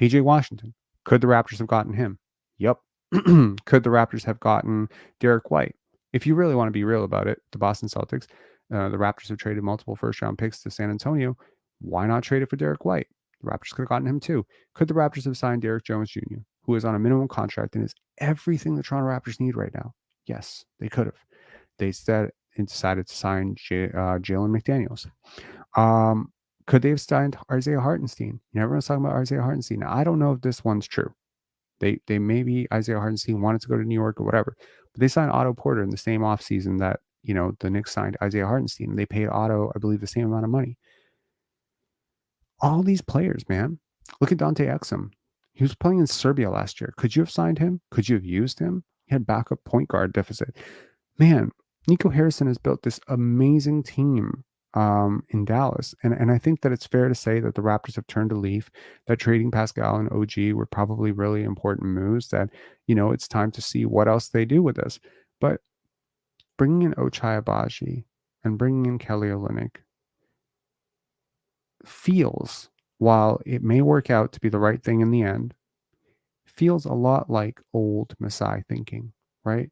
PJ Washington. Could the Raptors have gotten him? Yep. Could the Raptors have gotten Derek White? If you really want to be real about it, the Boston Celtics, the Raptors have traded multiple first-round picks to San Antonio. Why not trade it for Derek White? The Raptors could have gotten him too. Could the Raptors have signed Derek Jones Jr., who is on a minimum contract and is everything the Toronto Raptors need right now. Yes, they could have. They decided to sign Jalen McDaniels. Could they have signed Isaiah Hartenstein? Everyone's talking about Isaiah Hartenstein. Now, I don't know if this one's true. They maybe Isaiah Hartenstein wanted to go to New York or whatever, but they signed Otto Porter in the same offseason that the Knicks signed Isaiah Hartenstein. And they paid Otto, I believe, the same amount of money. All these players, man. Look at Dante Exum. He was playing in Serbia last year. Could you have signed him? Could you have used him? He had backup point guard deficit. Man, Nico Harrison has built this amazing team in Dallas. And I think that it's fair to say that the Raptors have turned a leaf, that trading Pascal and OG were probably really important moves, that, it's time to see what else they do with this. But bringing in Ochai Agbaji and bringing in Kelly Olynyk feels, while it may work out to be the right thing in the end, feels a lot like old Masai thinking, right?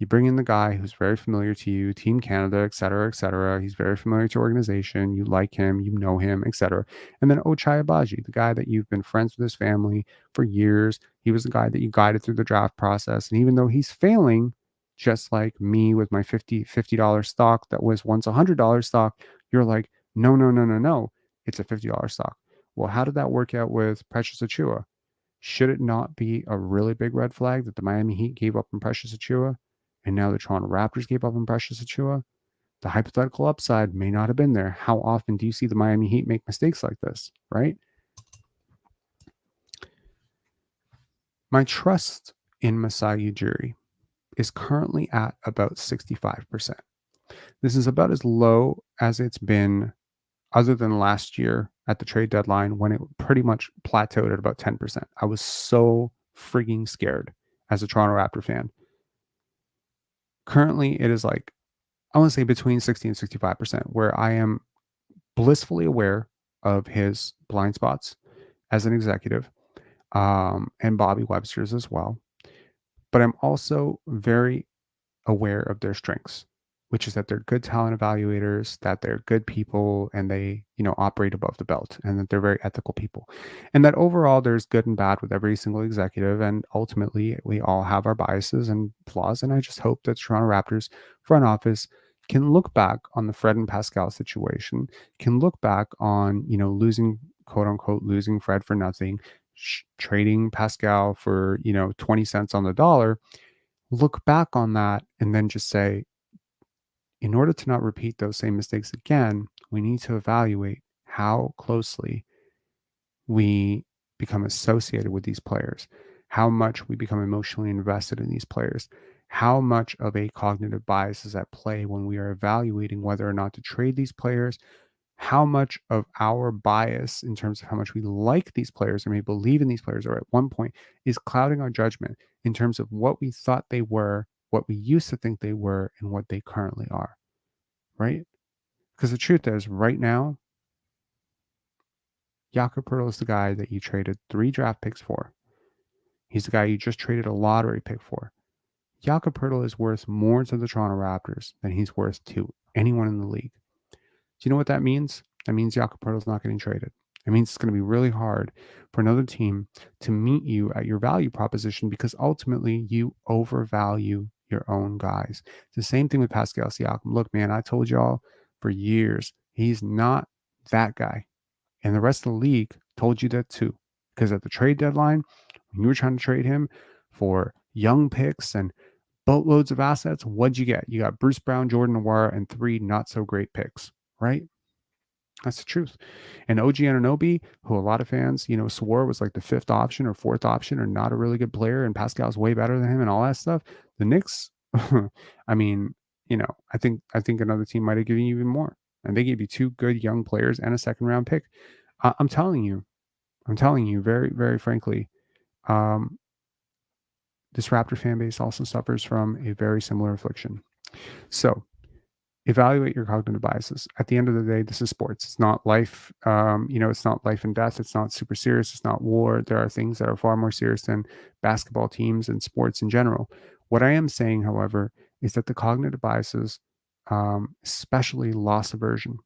You bring in the guy who's very familiar to you, Team Canada, et cetera, et cetera. He's very familiar to your organization. You like him, you know him, et cetera. And then Ochai Agbaji, the guy that you've been friends with his family for years. He was the guy that you guided through the draft process. And even though he's failing, just like me with my $50 stock that was once $100 stock, you're like, no, no, no, no, no. It's a $50 stock. Well, how did that work out with Precious Achiuwa? Should it not be a really big red flag that the Miami Heat gave up on Precious Achiuwa? And now the Toronto Raptors gave up on Precious Achiuwa? The hypothetical upside may not have been there. How often do you see the Miami Heat make mistakes like this, right? My trust in Masai Ujiri is currently at about 65%. This is about as low as it's been other than last year at the trade deadline, when it pretty much plateaued at about 10%. I was so frigging scared as a Toronto Raptor fan. Currently, it is like, I want to say between 60 and 65%, where I am blissfully aware of his blind spots as an executive, and Bobby Webster's as well. But I'm also very aware of their strengths, which is that they're good talent evaluators, that they're good people, and they, operate above the belt, and that they're very ethical people. And that overall there's good and bad with every single executive. And ultimately we all have our biases and flaws. And I just hope that Toronto Raptors front office can look back on the Fred and Pascal situation, can look back on, losing, quote unquote, losing Fred for nothing, trading Pascal for, 20 cents on the dollar, look back on that and then just say, in order to not repeat those same mistakes again, we need to evaluate how closely we become associated with these players, how much we become emotionally invested in these players, how much of a cognitive bias is at play when we are evaluating whether or not to trade these players, how much of our bias in terms of how much we like these players or may believe in these players, or at one point is clouding our judgment in terms of what we thought they were, what we used to think they were, and what they currently are, right? Because the truth is, right now, Jakob Poeltl is the guy that you traded 3 draft picks for. He's the guy you just traded a lottery pick for. Jakob Poeltl is worth more to the Toronto Raptors than he's worth to anyone in the league. Do you know what that means? That means Jakob Poeltl is not getting traded. It means it's going to be really hard for another team to meet you at your value proposition, because ultimately you overvalue your own guys. It's the same thing with Pascal Siakam. Look, man, I told y'all for years, he's not that guy. And the rest of the league told you that too. Because at the trade deadline, when you were trying to trade him for young picks and boatloads of assets, what'd you get? You got Bruce Brown, Jordan Nwora, and 3 not so great picks, right? That's the truth. And OG Anunoby, who a lot of fans, swore was like the 5th option or 4th option or not a really good player, and Pascal's way better than him and all that stuff. The Knicks, I mean, I think another team might have given you even more. And they gave you 2 good young players and a 2nd round pick. I'm telling you very, very frankly, this Raptor fan base also suffers from a very similar affliction. So evaluate your cognitive biases. At the end of the day, this is sports. It's not life. It's not life and death. It's not super serious. It's not war. There are things that are far more serious than basketball teams and sports in general. What I am saying, however, is that the cognitive biases, especially loss aversion,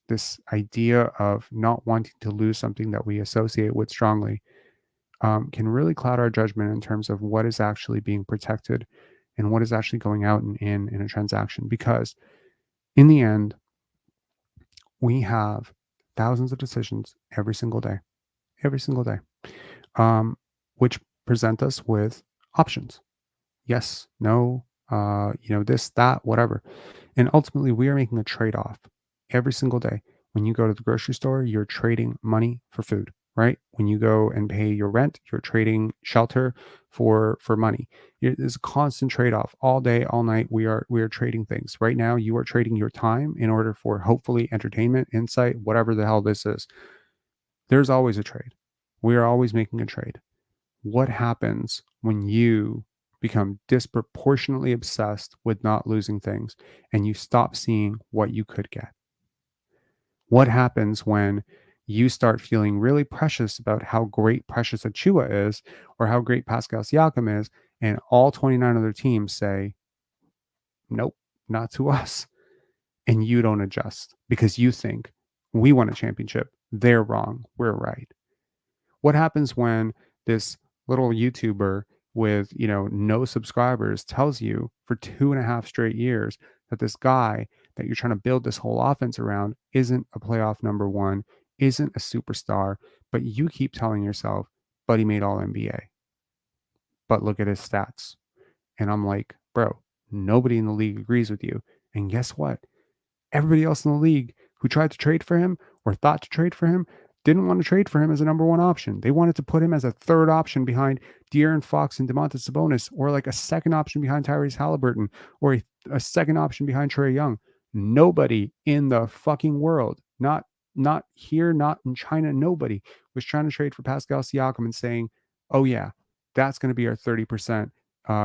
this idea of not wanting to lose something that we associate with strongly, can really cloud our judgment in terms of what is actually being protected and what is actually going out and in a transaction. Because in the end, we have thousands of decisions every single day, which present us with options. Yes, no, this, that, whatever. And ultimately, we are making a trade off every single day. When you go to the grocery store, you're trading money for food, right? When you go and pay your rent, you're trading shelter for money. It's a constant trade off all day, all night. We are trading things. Right now, you are trading your time in order for hopefully entertainment, insight, whatever the hell this is. There's always a trade. We are always making a trade. What happens when you become disproportionately obsessed with not losing things and you stop seeing what you could get? What happens when you start feeling really precious about how great Precious Achua is or how great Pascal Siakam is, and all 29 other teams say, nope, not to us, and you don't adjust because you think we won a championship, they're wrong, we're right? What happens when this little YouTuber with, no subscribers tells you for 2.5 straight years that this guy that you're trying to build this whole offense around isn't a playoff number one, isn't a superstar, but you keep telling yourself, but he made all NBA. But look at his stats. And I'm like, bro, nobody in the league agrees with you. And guess what? Everybody else in the league who tried to trade for him or thought to trade for him didn't want to trade for him as a number one option. They wanted to put him as a third option behind De'Aaron Fox and DeMontis Sabonis, or like a second option behind Tyrese Halliburton, or a second option behind Trae Young. Nobody in the fucking world, not here, not in China, nobody was trying to trade for Pascal Siakam and saying, "Oh yeah, that's going to be our 30%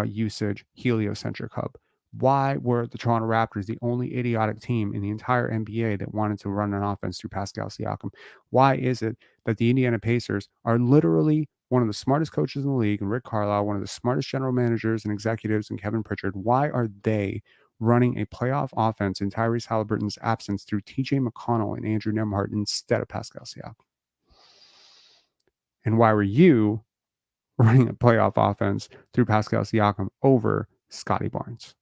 usage heliocentric hub." Why were the Toronto Raptors the only idiotic team in the entire NBA that wanted to run an offense through Pascal Siakam? Why is it that the Indiana Pacers are literally one of the smartest coaches in the league, and Rick Carlisle, one of the smartest general managers and executives, and Kevin Pritchard? Why are they running a playoff offense in Tyrese Halliburton's absence through TJ McConnell and Andrew Nembhard instead of Pascal Siakam? And why were you running a playoff offense through Pascal Siakam over Scottie Barnes?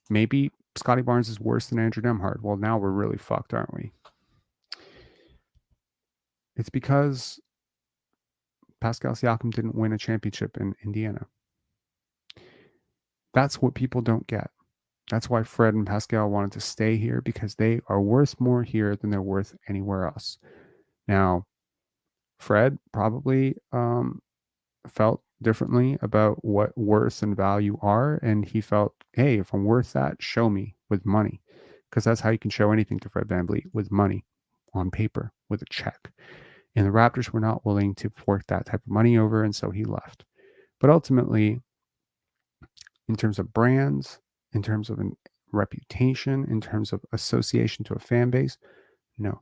Maybe Scottie Barnes is worse than Andrew Nembhard. Well, now we're really fucked, aren't we? It's because Pascal Siakam didn't win a championship in Indiana. That's what people don't get. That's why Fred and Pascal wanted to stay here, because they are worth more here than they're worth anywhere else. Now, Fred probably felt differently about what worth and value are, and he felt, hey, if I'm worth that, show me with money, because that's how you can show anything to Fred VanVleet, with money on paper, with a check. And the Raptors were not willing to fork that type of money over, and so he left. But ultimately, in terms of brands, in terms of reputation, in terms of association to a fan base, no.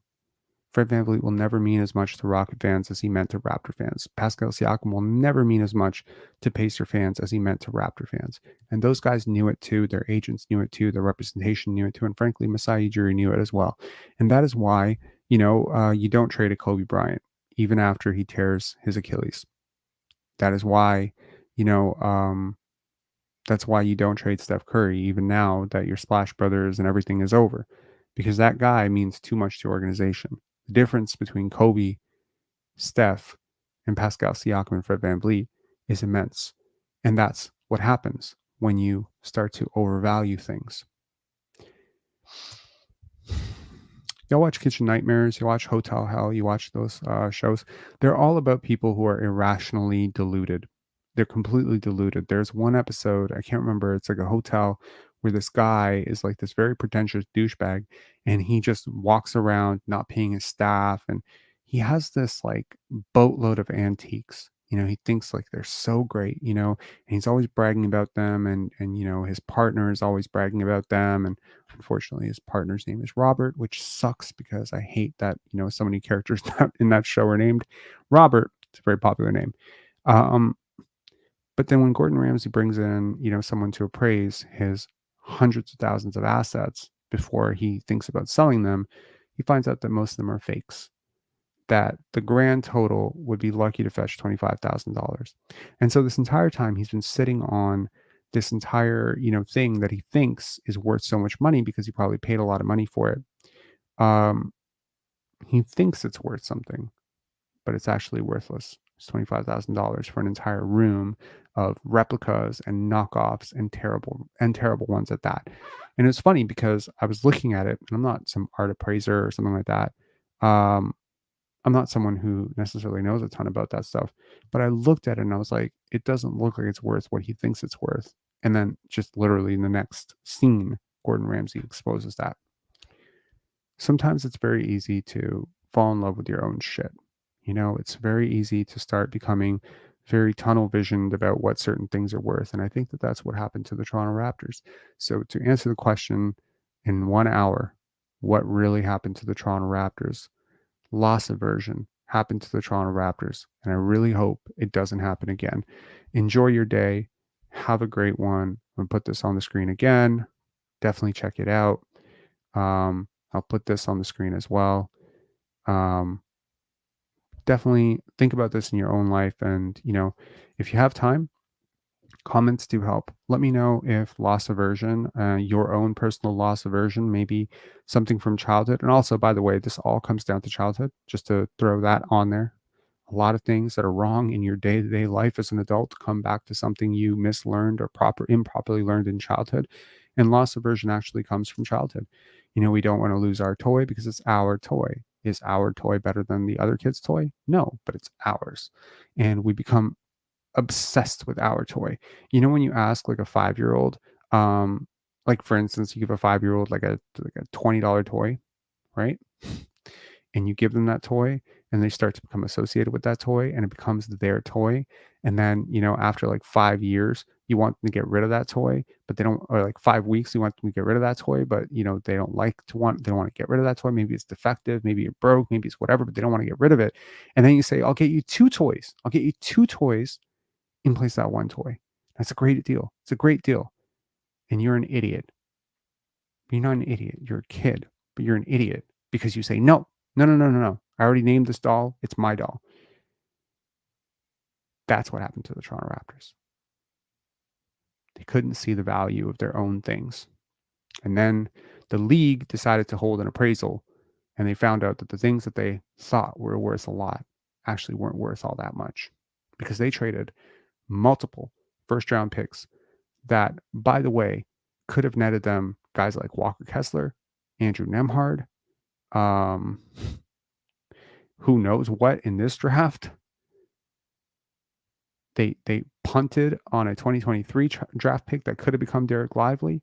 Fred VanVleet will never mean as much to Rocket fans as he meant to Raptor fans. Pascal Siakam will never mean as much to Pacer fans as he meant to Raptor fans. And those guys knew it too. Their agents knew it too. Their representation knew it too. And frankly, Masai Ujiri knew it as well. And that is why, you don't trade a Kobe Bryant even after he tears his Achilles. That is why, that's why you don't trade Steph Curry even now that your Splash Brothers and everything is over, because that guy means too much to your organization. The difference between Kobe, Steph, and Pascal Siakam and Fred VanVleet is immense. And that's what happens when you start to overvalue things. You'll watch Kitchen Nightmares, you watch Hotel Hell, you watch those shows. They're all about people who are irrationally deluded. They're completely deluded. There's one episode, I can't remember, it's like a hotel where this guy is like this very pretentious douchebag, and he just walks around not paying his staff, and he has this like boatload of antiques. He thinks like they're so great, and he's always bragging about them, and his partner is always bragging about them, and unfortunately his partner's name is Robert, which sucks because I hate that so many characters in that show are named Robert. It's a very popular name. But then when Gordon Ramsay brings in, someone to appraise his hundreds of thousands of assets before he thinks about selling them, he finds out that most of them are fakes. that the grand total would be lucky to fetch $25,000. And so this entire time he's been sitting on this entire, thing that he thinks is worth so much money because he probably paid a lot of money for it. Um, he thinks it's worth something, but it's actually worthless. It's $25,000 for an entire room of replicas and knockoffs and terrible ones at that. And it's funny because I was looking at it, and I'm not some art appraiser or something like that. Um, I'm not someone who necessarily knows a ton about that stuff, but I looked at it and I was like, it doesn't look like it's worth what he thinks it's worth. And then just literally in the next scene, Gordon Ramsay exposes that. Sometimes it's very easy to fall in love with your own shit. It's very easy to start becoming very tunnel visioned about what certain things are worth. And I think that that's what happened to the Toronto Raptors. So, to answer the question in 1 hour, what really happened to the Toronto Raptors? Loss aversion happened to the Toronto Raptors. And I really hope it doesn't happen again. Enjoy your day. Have a great one. I'm going to put this on the screen again. Definitely check it out. I'll put this on the screen as well. Definitely think about this in your own life. And, if you have time, comments do help. Let me know if loss aversion, your own personal loss aversion, maybe something from childhood. And also, by the way, this all comes down to childhood, just to throw that on there. A lot of things that are wrong in your day-to-day life as an adult come back to something you mislearned or improperly learned in childhood. And loss aversion actually comes from childhood. We don't want to lose our toy because it's our toy. Is our toy better than the other kid's toy? No, but it's ours. And we become obsessed with our toy. When you ask like a 5-year-old, like for instance, you give a 5-year-old like a $20 toy, right? And you give them that toy and they start to become associated with that toy and it becomes their toy. And then, after like 5 years, you want them to get rid of that toy, but they don't, or like 5 weeks, you want them to get rid of that toy, but they don't they don't want to get rid of that toy. Maybe it's defective, maybe it broke, maybe it's whatever, but they don't want to get rid of it. And then you say, I'll get you two toys. I'll get you two toys in place of that one toy. That's a great deal. It's a great deal. And you're an idiot. You're not an idiot. You're a kid, but you're an idiot because you say, no. I already named this doll. It's my doll. That's what happened to the Toronto Raptors. They couldn't see the value of their own things. And then the league decided to hold an appraisal and they found out that the things that they thought were worth a lot actually weren't worth all that much because they traded multiple first round picks that, by the way, could have netted them guys like Walker Kessler, Andrew Nemhard, who knows what in this draft. They punted on a 2023 draft pick that could have become Derek Lively.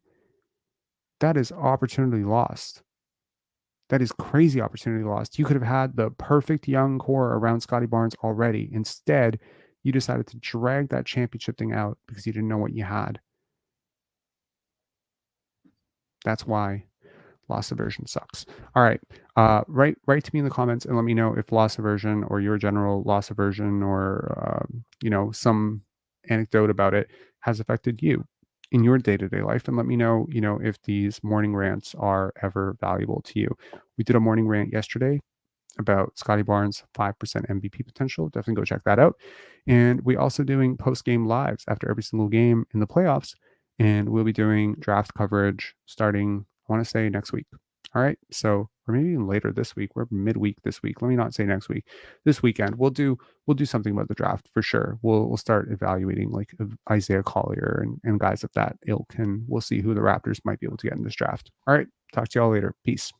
That is opportunity lost. That is crazy opportunity lost. You could have had the perfect young core around Scottie Barnes already. Instead, you decided to drag that championship thing out because you didn't know what you had. That's why loss aversion sucks. All right. Write to me in the comments and let me know if loss aversion or your general loss aversion or, some anecdote about it has affected you in your day-to-day life. And let me know, if these morning rants are ever valuable to you. We did a morning rant yesterday about Scottie Barnes' 5% MVP potential. Definitely go check that out. And we also doing post-game lives after every single game in the playoffs. And we'll be doing draft coverage starting, I want to say, next week. All right. So, or maybe even later this week. We're midweek this week. Let me not say next week. This weekend, we'll do something about the draft for sure. We'll start evaluating like Isaiah Collier and guys of that ilk, and we'll see who the Raptors might be able to get in this draft. All right. Talk to y'all later. Peace.